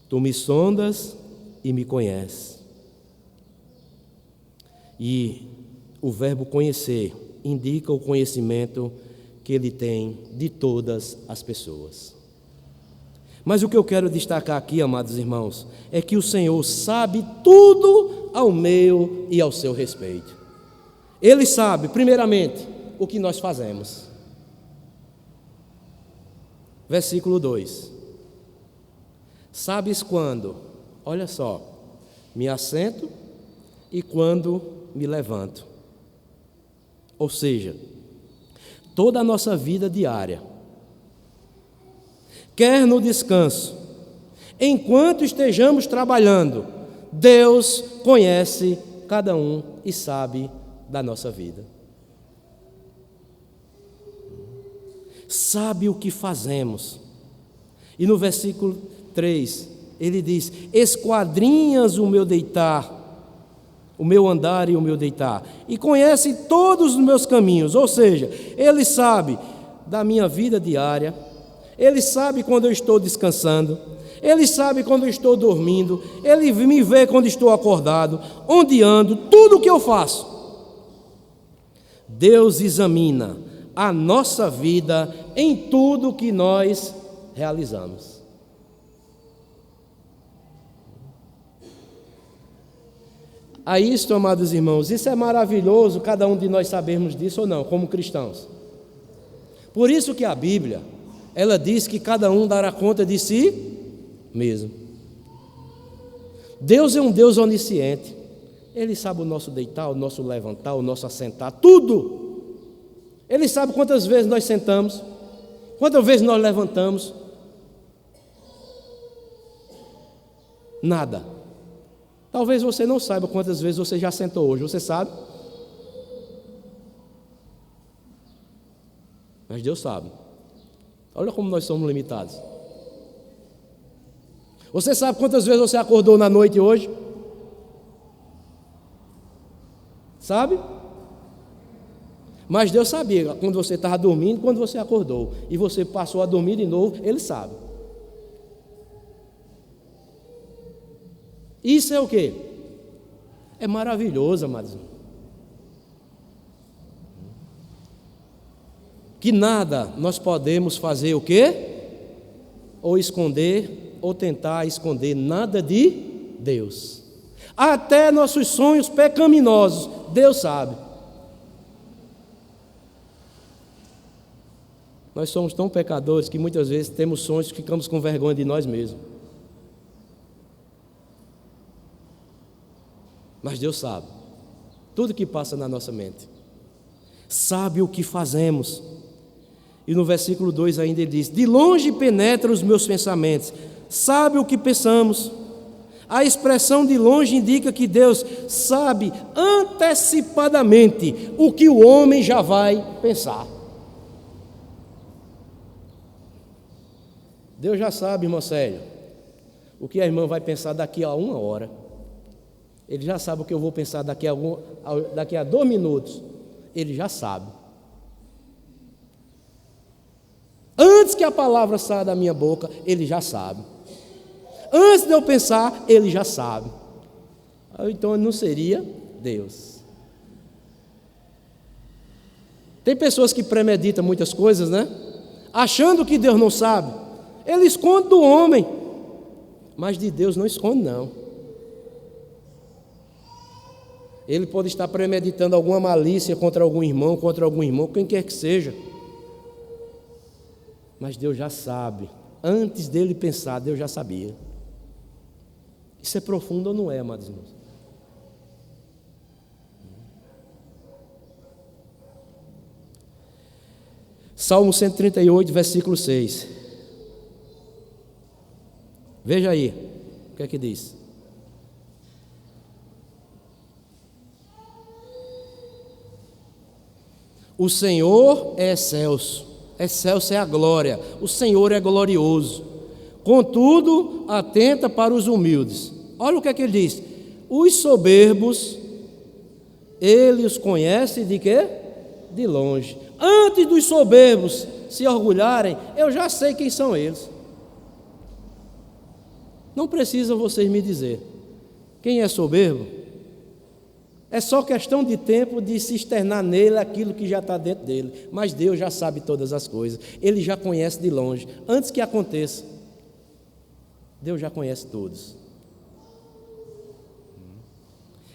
Tu me sondas e me conheces. E o verbo conhecer indica o conhecimento que Ele tem de todas as pessoas. Mas o que eu quero destacar aqui, amados irmãos, é que o Senhor sabe tudo ao meu e ao seu respeito. Ele sabe, primeiramente, o que nós fazemos. Versículo 2. Sabes quando, olha só, me assento e quando me levanto. Ou seja, toda a nossa vida diária, quer no descanso, enquanto estejamos trabalhando, Deus conhece cada um e sabe da nossa vida. Sabe o que fazemos. E no versículo 3, ele diz: esquadrinhas o meu deitar, o meu andar e o meu deitar, e conhece todos os meus caminhos. Ou seja, Ele sabe da minha vida diária, Ele sabe quando eu estou descansando, Ele sabe quando eu estou dormindo, Ele me vê quando estou acordado, onde ando, tudo o que eu faço. Deus examina a nossa vida em tudo que nós realizamos. A isto, amados irmãos, isso é maravilhoso, cada um de nós sabermos disso ou não, como cristãos. Por isso que a Bíblia, ela diz que cada um dará conta de si mesmo. Deus é um Deus onisciente. Ele sabe o nosso deitar, o nosso levantar, o nosso assentar, tudo. Ele sabe quantas vezes nós sentamos, quantas vezes nós levantamos. Nada. Talvez você não saiba quantas vezes você já sentou hoje, você sabe? Mas Deus sabe. Olha como nós somos limitados. Você sabe quantas vezes você acordou na noite hoje? Sabe? Mas Deus sabia quando você estava dormindo, quando você acordou, e você passou a dormir de novo, Ele sabe. Isso é o quê? É maravilhoso, amados. Que nada nós podemos fazer o quê? Ou esconder, ou tentar esconder nada de Deus. Até nossos sonhos pecaminosos, Deus sabe. Nós somos tão pecadores que muitas vezes temos sonhos e ficamos com vergonha de nós mesmos. Mas Deus sabe tudo que passa na nossa mente, sabe o que fazemos. E no versículo 2 ainda ele diz: de longe penetra os meus pensamentos, sabe o que pensamos. A expressão de longe indica que Deus sabe antecipadamente o que o homem já vai pensar. Deus já sabe, irmão Célio, o que a irmã vai pensar daqui a 1 hora. Ele já sabe o que eu vou pensar daqui a 2 minutos. Ele já sabe. Antes que a palavra saia da minha boca, Ele já sabe. Antes de eu pensar, Ele já sabe. Então não seria Deus. Tem pessoas que premeditam muitas coisas, né? Achando que Deus não sabe. Ele esconde do homem, mas de Deus não esconde, não. Ele pode estar premeditando alguma malícia contra algum irmão, quem quer que seja. Mas Deus já sabe. Antes dele pensar, Deus já sabia. Isso é profundo ou não é, amados irmãos? Salmo 138, versículo 6. Veja aí, o que é que diz? O Senhor é excelso é a glória, o Senhor é glorioso, contudo, atenta para os humildes. Olha o que é que ele diz: os soberbos, Ele os conhece de quê? De longe. Antes dos soberbos se orgulharem, eu já sei quem são eles. Não precisam vocês me dizer. Quem é soberbo? É só questão de tempo de se externar nele aquilo que já está dentro dele. Mas Deus já sabe todas as coisas. Ele já conhece de longe. Antes que aconteça, Deus já conhece todos.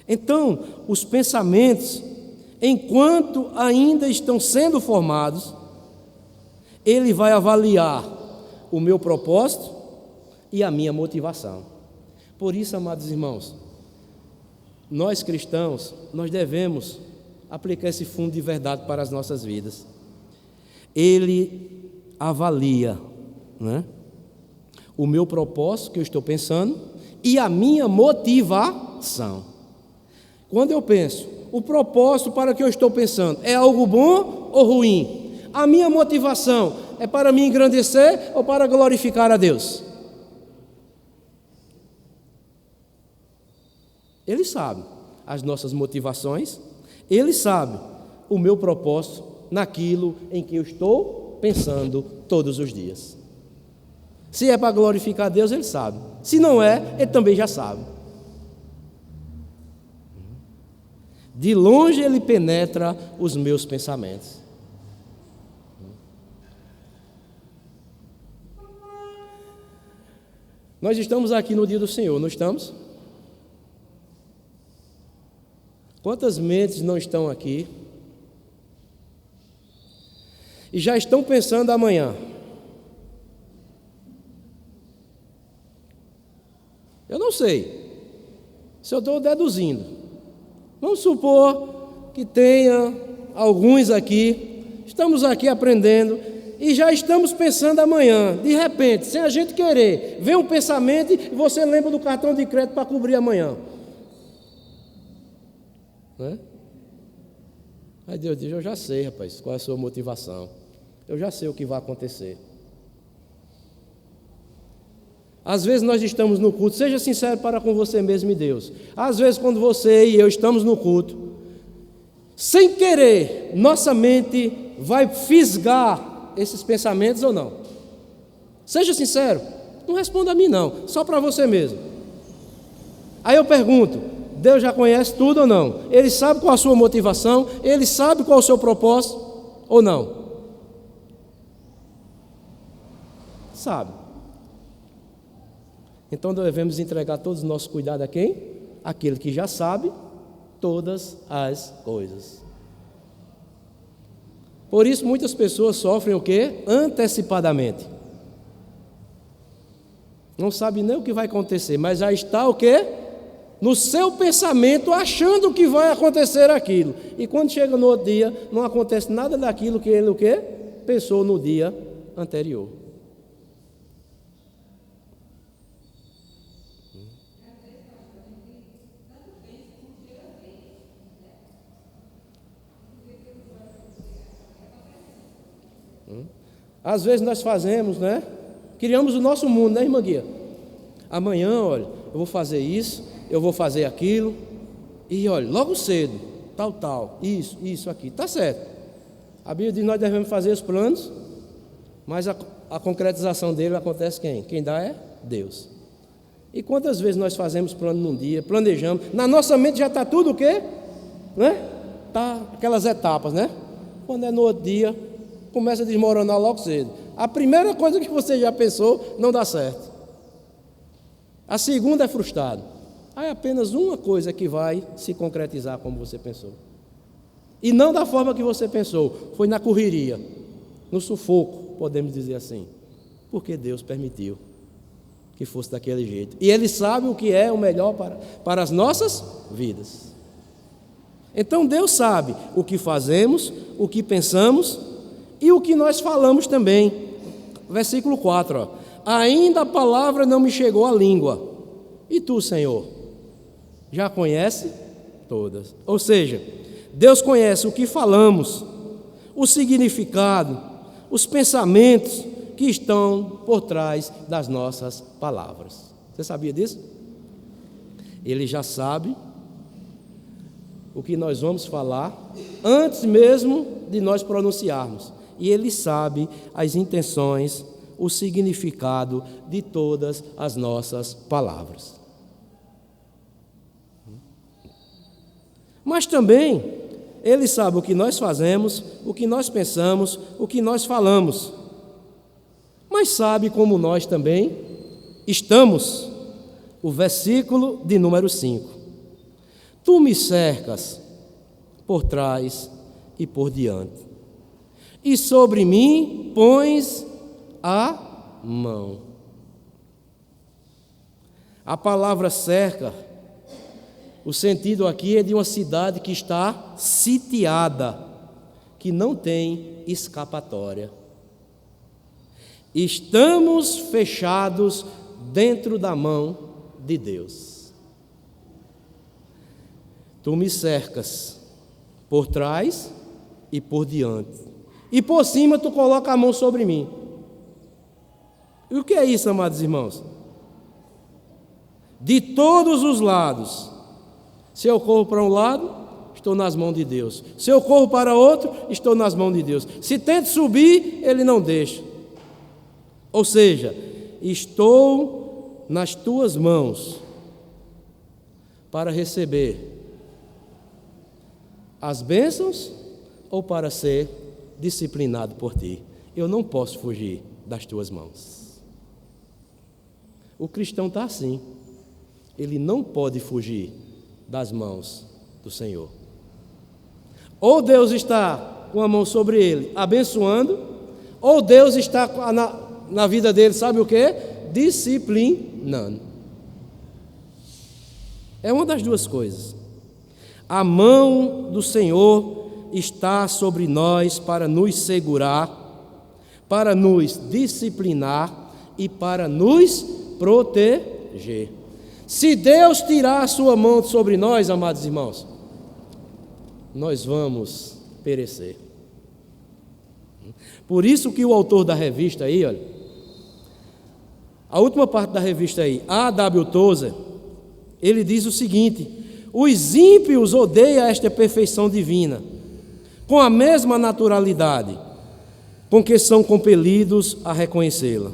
Então, os pensamentos, enquanto ainda estão sendo formados, Ele vai avaliar o meu propósito e a minha motivação. Por isso, amados irmãos, nós cristãos, nós devemos aplicar esse fundo de verdade para as nossas vidas. Ele avalia, né, o meu propósito que eu estou pensando e a minha motivação. Quando eu penso, o propósito para que eu estou pensando é algo bom ou ruim? A minha motivação é para me engrandecer ou para glorificar a Deus? Ele sabe as nossas motivações, Ele sabe o meu propósito naquilo em que eu estou pensando todos os dias. Se é para glorificar a Deus, Ele sabe. Se não é, Ele também já sabe. De longe Ele penetra os meus pensamentos. Nós estamos aqui no dia do Senhor, não estamos? Quantas mentes não estão aqui e já estão pensando amanhã? Eu não sei, se eu estou deduzindo. Vamos supor que tenha alguns aqui estamos aqui aprendendo e já estamos pensando amanhã. De repente, sem a gente querer, vem um pensamento e você lembra do cartão de crédito para cobrir amanhã. Né? Aí Deus diz: eu já sei, rapaz, qual é a sua motivação. Eu já sei o que vai acontecer. Às vezes nós estamos no culto, seja sincero para com você mesmo e Deus. Às vezes quando você e eu estamos no culto, sem querer, nossa mente vai fisgar esses pensamentos ou não? Seja sincero, não responda a mim não, só para você mesmo. Aí eu pergunto: Deus já conhece tudo ou não? Ele sabe qual a sua motivação? Ele sabe qual o seu propósito ou não? Sabe. Então devemos entregar todos os nossos cuidados a quem? Aquele que já sabe todas as coisas. Por isso muitas pessoas sofrem o quê? Antecipadamente. Não sabe nem o que vai acontecer, mas já está o quê? No seu pensamento, achando que vai acontecer aquilo. E quando chega no outro dia, não acontece nada daquilo que ele o quê? Pensou no dia anterior. Às vezes nós fazemos, né? Criamos o nosso mundo, né, irmã Guia? Amanhã, olha, eu vou fazer isso, eu vou fazer aquilo. E olha, logo cedo, tal, isso, aqui. Tá certo. A Bíblia diz que nós devemos fazer os planos, mas a concretização dele acontece quem? Quem dá é Deus. E quantas vezes nós fazemos plano num dia, planejamos, na nossa mente já está tudo o quê? Né? Tá aquelas etapas, né? Quando é no outro dia, começa a desmoronar logo cedo. A primeira coisa que você já pensou não dá certo. A segunda é frustrado. Aí apenas uma coisa que vai se concretizar como você pensou. E não da forma que você pensou. Foi na correria, no sufoco, podemos dizer assim. Porque Deus permitiu que fosse daquele jeito. E Ele sabe o que é o melhor para as nossas vidas. Então Deus sabe o que fazemos, o que pensamos e o que nós falamos também. Versículo 4, ó. Ainda a palavra não me chegou à língua. E tu, Senhor, já conhece todas. Ou seja, Deus conhece o que falamos, o significado, os pensamentos que estão por trás das nossas palavras. Você sabia disso? Ele já sabe o que nós vamos falar antes mesmo de nós pronunciarmos. E Ele sabe as intenções, o significado de todas as nossas palavras. Mas também Ele sabe o que nós fazemos, o que nós pensamos, o que nós falamos. Mas sabe como nós também estamos. O versículo de número 5. Tu me cercas por trás e por diante, e sobre mim pões a mão. A palavra cerca, o sentido aqui é de uma cidade que está sitiada, que não tem escapatória. Estamos fechados dentro da mão de Deus. Tu me cercas por trás e por diante. E por cima tu coloca a mão sobre mim. E o que é isso, amados irmãos? De todos os lados. Se eu corro para um lado, estou nas mãos de Deus. Se eu corro para outro, estou nas mãos de Deus. Se tento subir, Ele não deixa. Ou seja, estou nas tuas mãos para receber as bênçãos ou para ser disciplinado por ti. Eu não posso fugir das tuas mãos. O cristão está assim. Ele não pode fugir das mãos do Senhor. Ou Deus está com a mão sobre ele, abençoando, ou Deus está na vida dele, sabe o que? Disciplinando. É uma das duas coisas. A mão do Senhor está sobre nós para nos segurar, para nos disciplinar e para nos proteger. Se Deus tirar a sua mão sobre nós, amados irmãos, nós vamos perecer. Por isso que o autor da revista aí, olha, a última parte da revista aí, A.W. Tozer, ele diz o seguinte: os ímpios odeiam esta perfeição divina, com a mesma naturalidade com que são compelidos a reconhecê-la.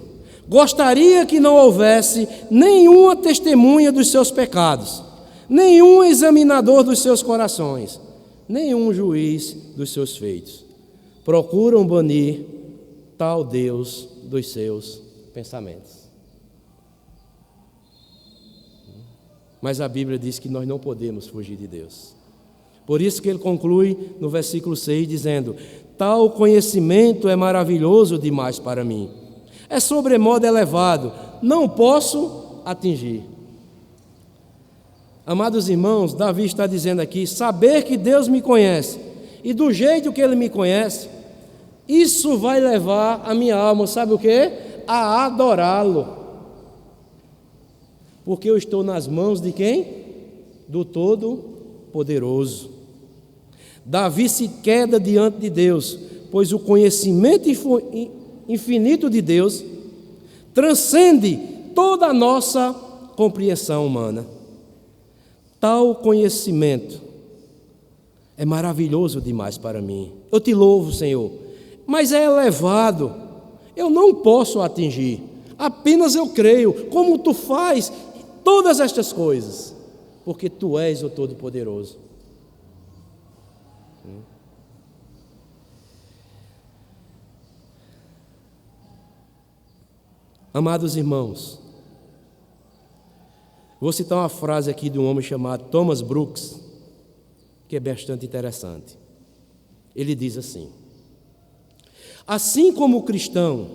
Gostaria que não houvesse nenhuma testemunha dos seus pecados, nenhum examinador dos seus corações, nenhum juiz dos seus feitos. Procuram banir tal Deus dos seus pensamentos. Mas a Bíblia diz que nós não podemos fugir de Deus. Por isso que ele conclui no versículo 6 dizendo: tal conhecimento é maravilhoso demais para mim, é sobremodo elevado, não posso atingir. Amados irmãos, Davi está dizendo aqui: saber que Deus me conhece, e do jeito que Ele me conhece, isso vai levar a minha alma, sabe o quê? A adorá-lo. Porque eu estou nas mãos de quem? Do Todo-Poderoso. Davi se queda diante de Deus, pois o conhecimento infinito de Deus transcende toda a nossa compreensão humana. Tal conhecimento é maravilhoso demais para mim. Eu te louvo, Senhor, mas é elevado, eu não posso atingir. Apenas eu creio, como tu faz todas estas coisas, porque tu és o Todo-Poderoso. Amados irmãos, vou citar uma frase aqui de um homem chamado Thomas Brooks, que é bastante interessante. Ele diz assim: assim como o cristão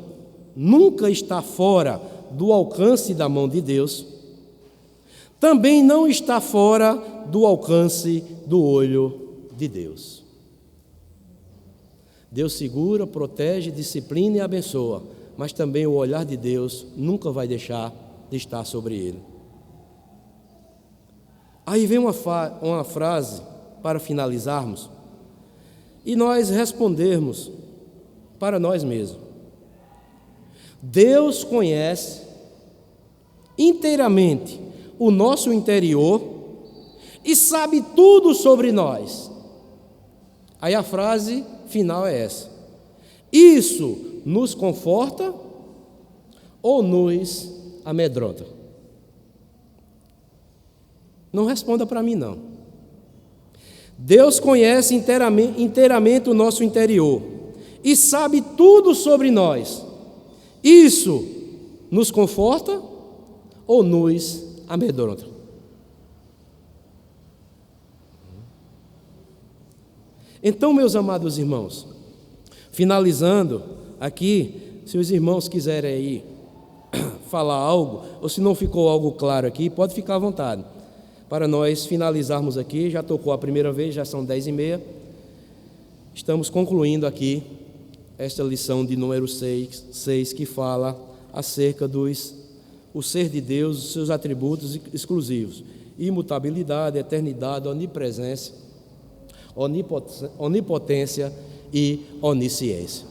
nunca está fora do alcance da mão de Deus, também não está fora do alcance do olho de Deus. Deus segura, protege, disciplina e abençoa, mas também o olhar de Deus nunca vai deixar de estar sobre ele. Aí vem uma frase para finalizarmos e nós respondermos para nós mesmos. Deus conhece inteiramente o nosso interior e sabe tudo sobre nós. Aí a frase final é essa: isso nos conforta ou nos amedronta? Não responda para mim, não. Deus conhece inteiramente o nosso interior e sabe tudo sobre nós. Isso nos conforta ou nos amedronta? Então, meus amados irmãos, finalizando aqui, se os irmãos quiserem aí falar algo, ou se não ficou algo claro aqui, pode ficar à vontade. Para nós finalizarmos aqui, já tocou a primeira vez, já são 10h30. Estamos concluindo aqui esta lição de número 6, que fala acerca o ser de Deus, os seus atributos exclusivos: imutabilidade, eternidade, onipresença, onipotência e onisciência.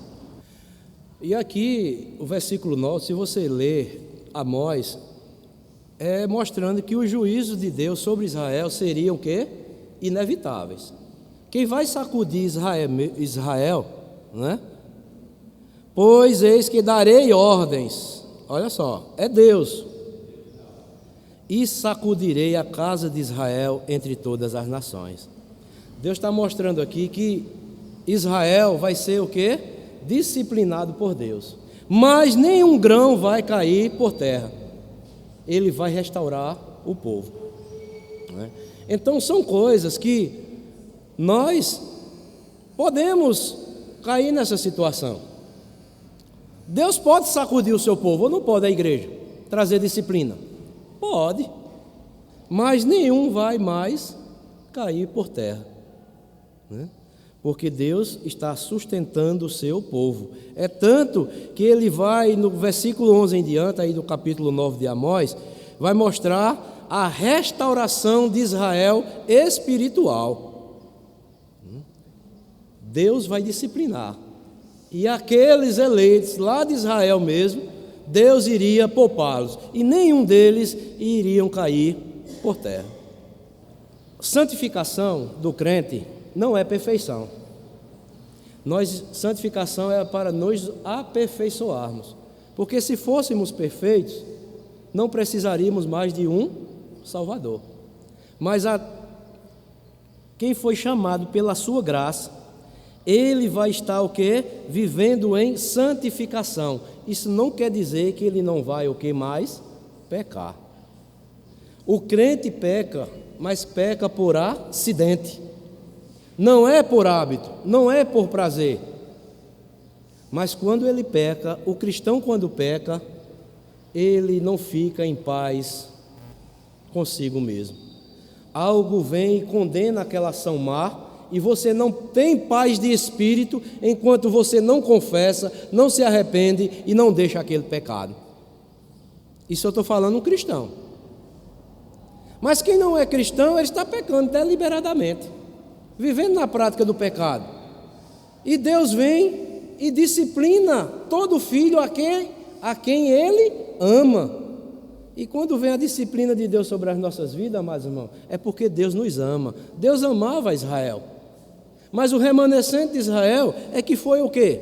E aqui o versículo 9, se você ler Amós, é mostrando que os juízos de Deus sobre Israel seriam o quê? Inevitáveis. Quem vai sacudir Israel, né? Pois eis que darei ordens, olha só, é Deus, e sacudirei a casa de Israel entre todas as nações. Deus está mostrando aqui que Israel vai ser o quê? Disciplinado por Deus, mas nenhum grão vai cair por terra. Ele vai restaurar o povo, né? Então são coisas que nós podemos cair nessa situação. Deus pode sacudir o seu povo, ou não pode a igreja trazer disciplina? Pode, mas nenhum vai mais cair por terra, né? porque Deus está sustentando o seu povo. É tanto que ele vai, no versículo 11 em diante, aí do capítulo 9 de Amós, vai mostrar a restauração de Israel espiritual. Deus vai disciplinar. E aqueles eleitos lá de Israel mesmo, Deus iria poupá-los, e nenhum deles iriam cair por terra. Santificação do crente não é perfeição. Santificação é para nos aperfeiçoarmos, porque se fôssemos perfeitos, não precisaríamos mais de um Salvador. Mas quem foi chamado pela sua graça, ele vai estar o quê? Vivendo em santificação. Isso não quer dizer que ele não vai o que mais? Pecar. O crente peca, mas peca por acidente. Não é por hábito, não é por prazer. Mas quando ele peca, o cristão quando peca, ele não fica em paz consigo mesmo. Algo vem e condena aquela ação má, e você não tem paz de espírito enquanto você não confessa, não se arrepende e não deixa aquele pecado. Isso eu estou falando um cristão. Mas quem não é cristão, ele está pecando deliberadamente, vivendo na prática do pecado. E Deus vem e disciplina todo filho a quem ele ama. E quando vem a disciplina de Deus sobre as nossas vidas, amados irmãos, é porque Deus nos ama. Deus amava Israel. Mas o remanescente de Israel é que foi o quê?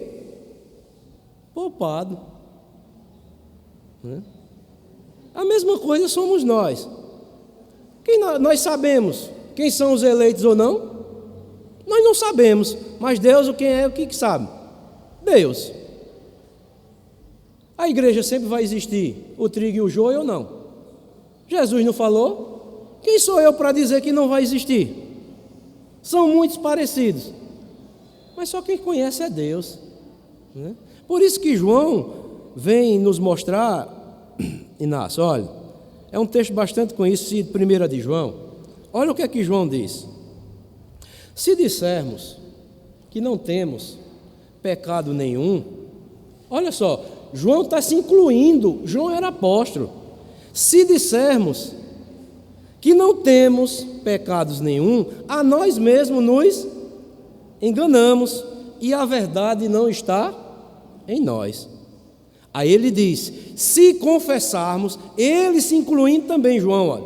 Poupado. A mesma coisa somos nós. Nós sabemos quem são os eleitos ou não? Nós não sabemos, mas Deus o que sabe? Deus. A igreja sempre vai existir, o trigo e o joio ou não? Jesus não falou? Quem sou eu para dizer que não vai existir? São muitos parecidos, mas só quem conhece é Deus, né? Por isso que João vem nos mostrar, Inácio, olha, é um texto bastante conhecido, 1 de João. Olha o que é que João diz: se dissermos que não temos pecado nenhum, olha só, João está se incluindo, João era apóstolo. Se dissermos que não temos pecados nenhum, a nós mesmos nos enganamos e a verdade não está em nós. Aí ele diz, se confessarmos, ele se incluindo também, João, olha,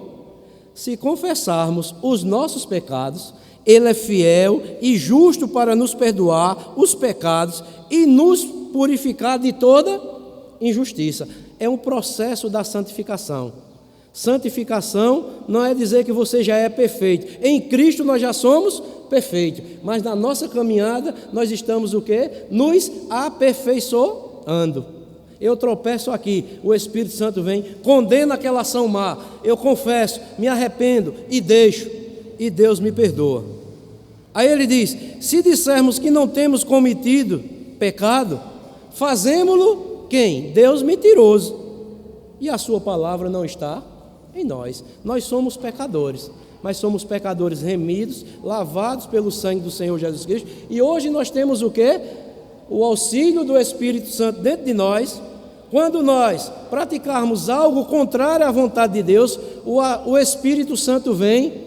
se confessarmos os nossos pecados, ele é fiel e justo para nos perdoar os pecados e nos purificar de toda injustiça. É um processo da santificação. Santificação não é dizer que você já é perfeito. Em Cristo nós já somos perfeitos, mas na nossa caminhada nós estamos o quê? Nos aperfeiçoando. Eu tropeço aqui, o Espírito Santo vem, condena aquela ação má, eu confesso, me arrependo e deixo, e Deus me perdoa. Aí ele diz, se dissermos que não temos cometido pecado, fazemo-lo quem? Deus mentiroso, e a sua palavra não está em nós. Nós somos pecadores, mas somos pecadores remidos, lavados pelo sangue do Senhor Jesus Cristo, e hoje nós temos o quê? O auxílio do Espírito Santo dentro de nós. Quando nós praticarmos algo contrário à vontade de Deus, o Espírito Santo vem,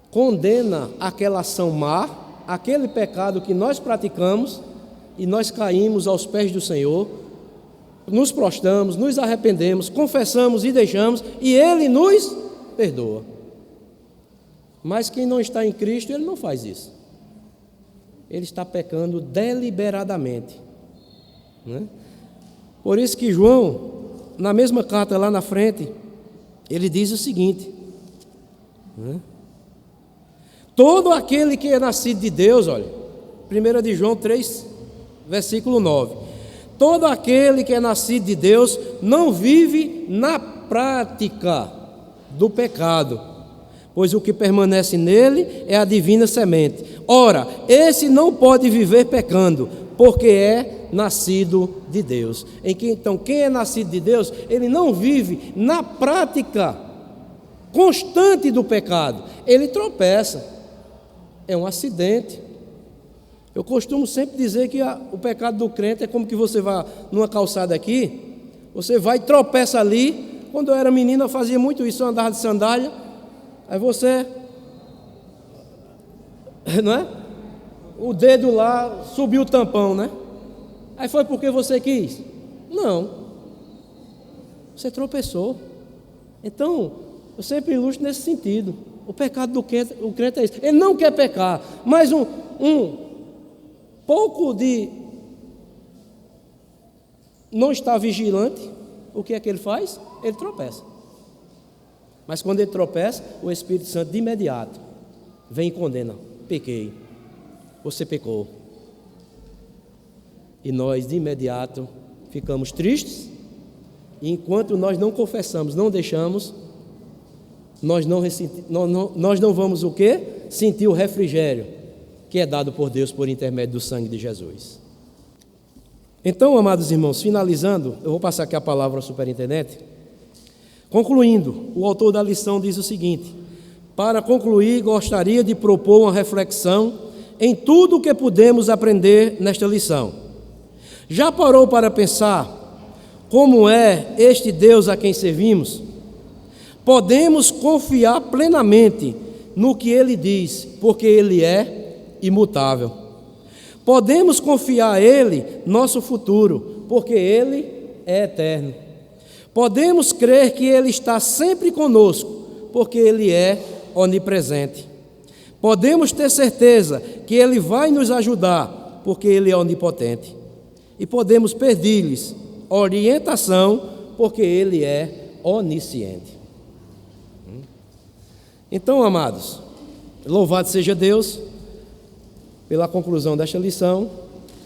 condena aquela ação má, aquele pecado que nós praticamos, e nós caímos aos pés do Senhor, nos prostramos, nos arrependemos, confessamos e deixamos, e Ele nos perdoa. Mas quem não está em Cristo, ele não faz isso. Ele está pecando deliberadamente, né? Por isso que João, na mesma carta lá na frente, ele diz o seguinte, né? Todo aquele que é nascido de Deus, olha, 1 de João 3, versículo 9, todo aquele que é nascido de Deus não vive na prática do pecado, pois o que permanece nele é a divina semente. Ora, esse não pode viver pecando, porque é nascido de Deus. Então, quem é nascido de Deus, ele não vive na prática constante do pecado, ele tropeça, é um acidente, Eu costumo sempre dizer que o pecado do crente é como que você vai numa calçada aqui, você vai e tropeça ali. Quando eu era menino eu fazia muito isso, eu andava de sandália, aí você, não é? O dedo lá, subiu o tampão, né? Aí foi porque você quis? Não. Você tropeçou. Então, eu sempre ilustro nesse sentido. O pecado do crente, o crente é isso. Ele não quer pecar, mas um pouco de não estar vigilante, o que é que ele faz? Ele tropeça. Mas quando ele tropeça, o Espírito Santo de imediato vem e condena. Pequei. Você pecou. E nós de imediato ficamos tristes. E enquanto nós não confessamos, não deixamos, nós não vamos o quê? Sentir o refrigério que é dado por Deus por intermédio do sangue de Jesus. Então, amados irmãos, finalizando, eu vou passar aqui a palavra ao superintendente. Concluindo, o autor da lição diz o seguinte: para concluir, gostaria de propor uma reflexão em tudo o que podemos aprender nesta lição. Já parou para pensar como é este Deus a quem servimos? Podemos confiar plenamente no que Ele diz, porque Ele é imutável. Podemos confiar a Ele nosso futuro, porque Ele é eterno. Podemos crer que Ele está sempre conosco, porque Ele é onipresente. Podemos ter certeza que Ele vai nos ajudar, porque Ele é onipotente. E podemos pedir-lhes orientação, porque Ele é onisciente. Então, amados, louvado seja Deus pela conclusão desta lição.